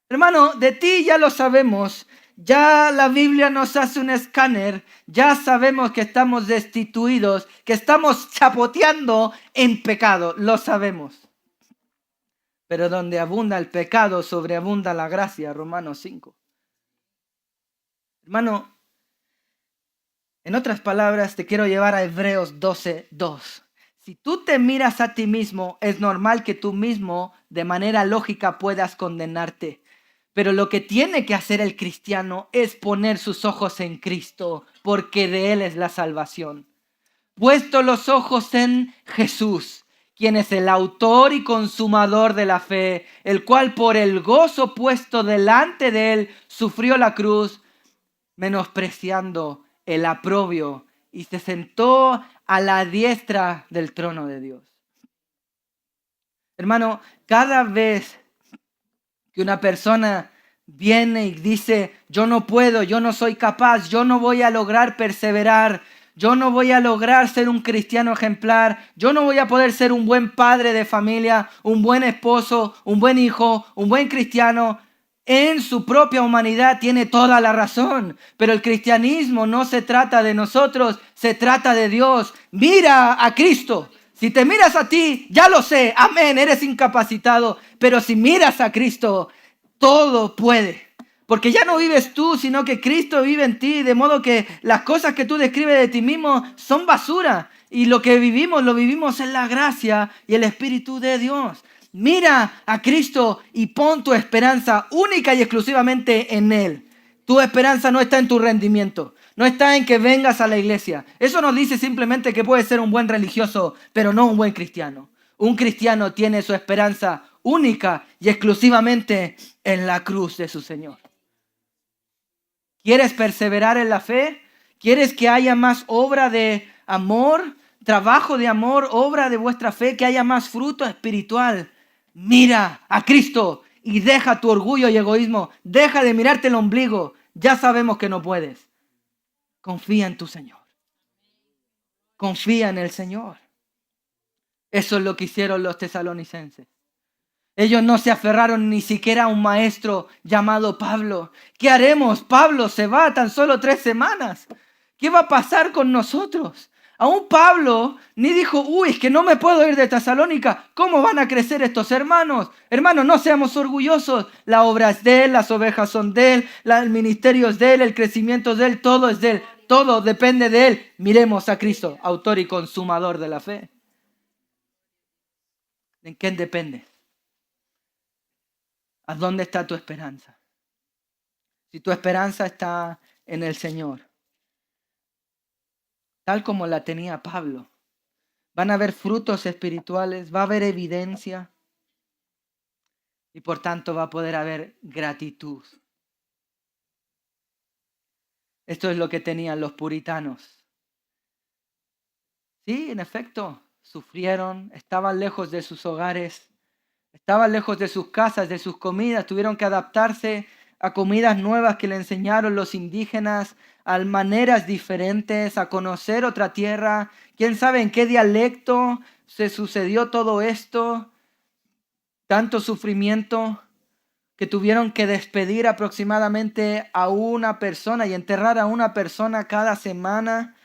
Hermano, de ti ya lo sabemos. Ya la Biblia nos hace un escáner. Ya sabemos que estamos destituidos, que estamos chapoteando en pecado. Lo sabemos. Pero donde abunda el pecado, sobreabunda la gracia. Romanos 5. Hermano, en otras palabras, te quiero llevar a Hebreos 12:2. Si tú te miras a ti mismo, es normal que tú mismo, de manera lógica, puedas condenarte. Pero lo que tiene que hacer el cristiano es poner sus ojos en Cristo, porque de Él es la salvación. Puesto los ojos en Jesús, quien es el autor y consumador de la fe, el cual por el gozo puesto delante de Él sufrió la cruz, menospreciando el oprobio, y se sentó a la diestra del trono de Dios. Hermano, cada vez que una persona viene y dice, yo no puedo, yo no soy capaz, yo no voy a lograr perseverar, yo no voy a lograr ser un cristiano ejemplar, yo no voy a poder ser un buen padre de familia, un buen esposo, un buen hijo, un buen cristiano. En su propia humanidad tiene toda la razón, pero el cristianismo no se trata de nosotros, se trata de Dios. Mira a Cristo. Si te miras a ti, ya lo sé, amén, eres incapacitado, pero si miras a Cristo, todo puede. Porque ya no vives tú, sino que Cristo vive en ti, de modo que las cosas que tú describes de ti mismo son basura. Y lo que vivimos, lo vivimos en la gracia y el Espíritu de Dios. Mira a Cristo y pon tu esperanza única y exclusivamente en Él. Tu esperanza no está en tu rendimiento, no está en que vengas a la iglesia. Eso nos dice simplemente que puedes ser un buen religioso, pero no un buen cristiano. Un cristiano tiene su esperanza única y exclusivamente en la cruz de su Señor. ¿Quieres perseverar en la fe? ¿Quieres que haya más obra de amor, trabajo de amor, obra de vuestra fe, que haya más fruto espiritual? Mira a Cristo y deja tu orgullo y egoísmo. Deja de mirarte el ombligo. Ya sabemos que no puedes. Confía en tu Señor. Confía en el Señor. Eso es lo que hicieron los tesalonicenses. Ellos no se aferraron ni siquiera a un maestro llamado Pablo. ¿Qué haremos? Pablo se va tan solo 3 semanas. ¿Qué va a pasar con nosotros? Aún Pablo ni dijo, uy, es que no me puedo ir de Tesalónica. ¿Cómo van a crecer estos hermanos? Hermanos, no seamos orgullosos. La obra es de él, las ovejas son de él, el ministerio es de él, el crecimiento es de él, todo es de él. Todo depende de él. Miremos a Cristo, autor y consumador de la fe. ¿En quién depende? ¿A dónde está tu esperanza? Si tu esperanza está en el Señor, tal como la tenía Pablo, van a haber frutos espirituales, va a haber evidencia y por tanto va a poder haber gratitud. Esto es lo que tenían los puritanos. Sí, en efecto, sufrieron, estaban lejos de sus hogares, estaban lejos de sus casas, de sus comidas, tuvieron que adaptarse a comidas nuevas que le enseñaron los indígenas, a maneras diferentes, a conocer otra tierra. ¿Quién sabe en qué dialecto se sucedió todo esto? Tanto sufrimiento que tuvieron que despedir aproximadamente a una persona y enterrar a una persona cada semana,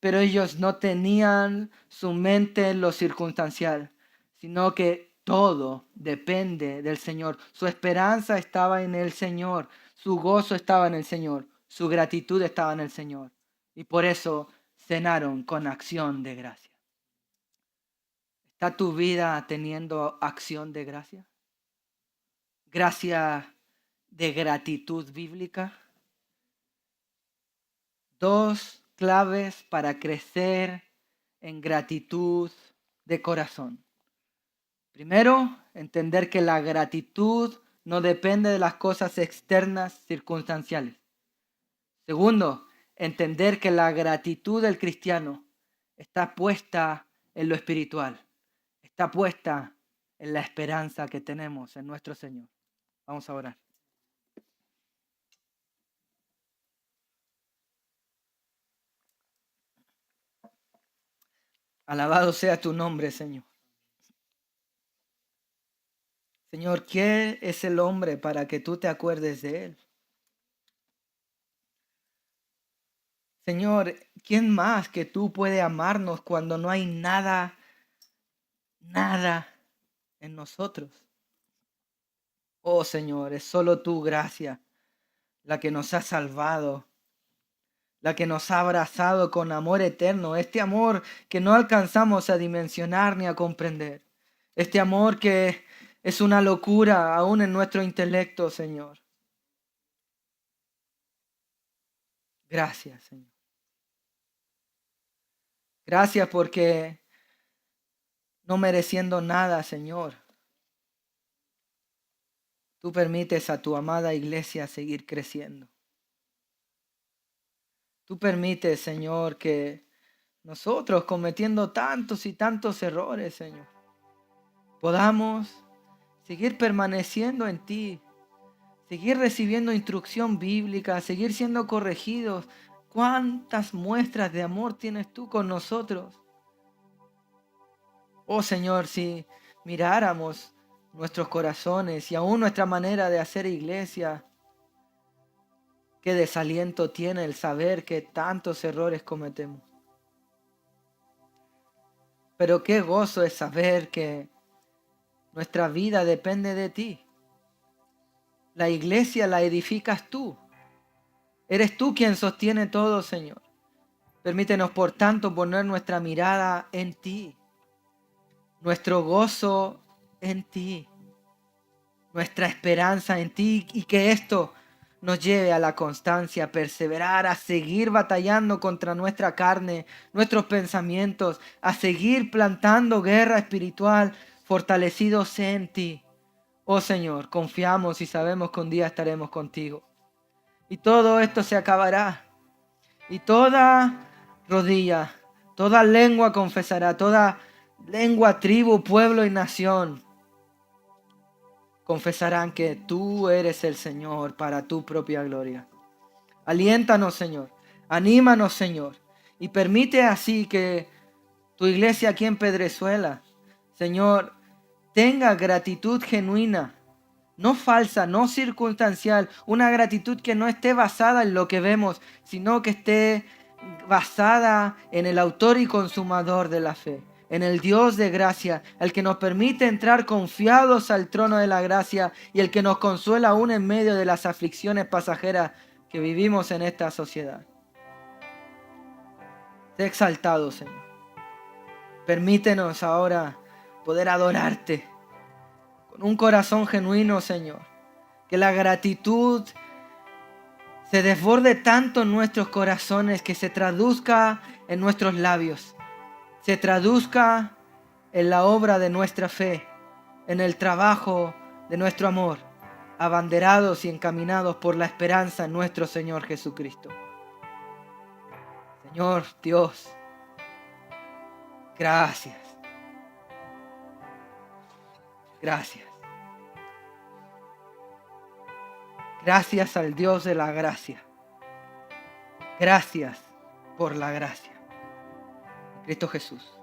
pero ellos no tenían su mente en lo circunstancial, sino que todo depende del Señor. Su esperanza estaba en el Señor, su gozo estaba en el Señor, su gratitud estaba en el Señor. Y por eso cenaron con acción de gracia. ¿Está tu vida teniendo acción de gracia? Gracia de gratitud bíblica. Dos claves para crecer en gratitud de corazón. Primero, entender que la gratitud no depende de las cosas externas circunstanciales. Segundo, entender que la gratitud del cristiano está puesta en lo espiritual, está puesta en la esperanza que tenemos en nuestro Señor. Vamos a orar. Alabado sea tu nombre, Señor. Señor, ¿quién es el hombre para que tú te acuerdes de él? Señor, ¿quién más que tú puede amarnos cuando no hay nada en nosotros? Oh Señor, es solo tu gracia la que nos ha salvado, la que nos ha abrazado con amor eterno, este amor que no alcanzamos a dimensionar ni a comprender, este amor que es una locura aún en nuestro intelecto, Señor. Gracias, Señor. Gracias porque no mereciendo nada, Señor, tú permites a tu amada iglesia seguir creciendo. Tú permites, Señor, que nosotros cometiendo tantos y tantos errores, Señor, podamos seguir permaneciendo en ti, seguir recibiendo instrucción bíblica, seguir siendo corregidos. ¿Cuántas muestras de amor tienes tú con nosotros? Oh Señor, si miráramos nuestros corazones y aún nuestra manera de hacer iglesia, qué desaliento tiene el saber que tantos errores cometemos. Pero qué gozo es saber que nuestra vida depende de ti. La iglesia la edificas tú. Eres tú quien sostiene todo, Señor. Permítenos, por tanto, poner nuestra mirada en ti, nuestro gozo en ti, nuestra esperanza en ti, y que esto nos lleve a la constancia, a perseverar, a seguir batallando contra nuestra carne, nuestros pensamientos, a seguir plantando guerra espiritual, fortalecidos en ti. Oh Señor, confiamos y sabemos que un día estaremos contigo. Y todo esto se acabará. Y toda rodilla, toda lengua confesará, toda lengua, tribu, pueblo y nación confesarán que tú eres el Señor para tu propia gloria. Aliéntanos, Señor. Anímanos, Señor. Y permite así que tu iglesia aquí en Pedrezuela, Señor, tenga gratitud genuina, no falsa, no circunstancial, una gratitud que no esté basada en lo que vemos, sino que esté basada en el autor y consumador de la fe, en el Dios de gracia, el que nos permite entrar confiados al trono de la gracia y el que nos consuela aún en medio de las aflicciones pasajeras que vivimos en esta sociedad. Sé exaltado, Señor. Permítenos ahora poder adorarte con un corazón genuino, Señor. Que la gratitud se desborde tanto en nuestros corazones que se traduzca en nuestros labios. Se traduzca en la obra de nuestra fe, en el trabajo de nuestro amor, abanderados y encaminados por la esperanza en nuestro Señor Jesucristo. Señor Dios, gracias. Gracias. Gracias al Dios de la gracia. Gracias por la gracia. Cristo Jesús.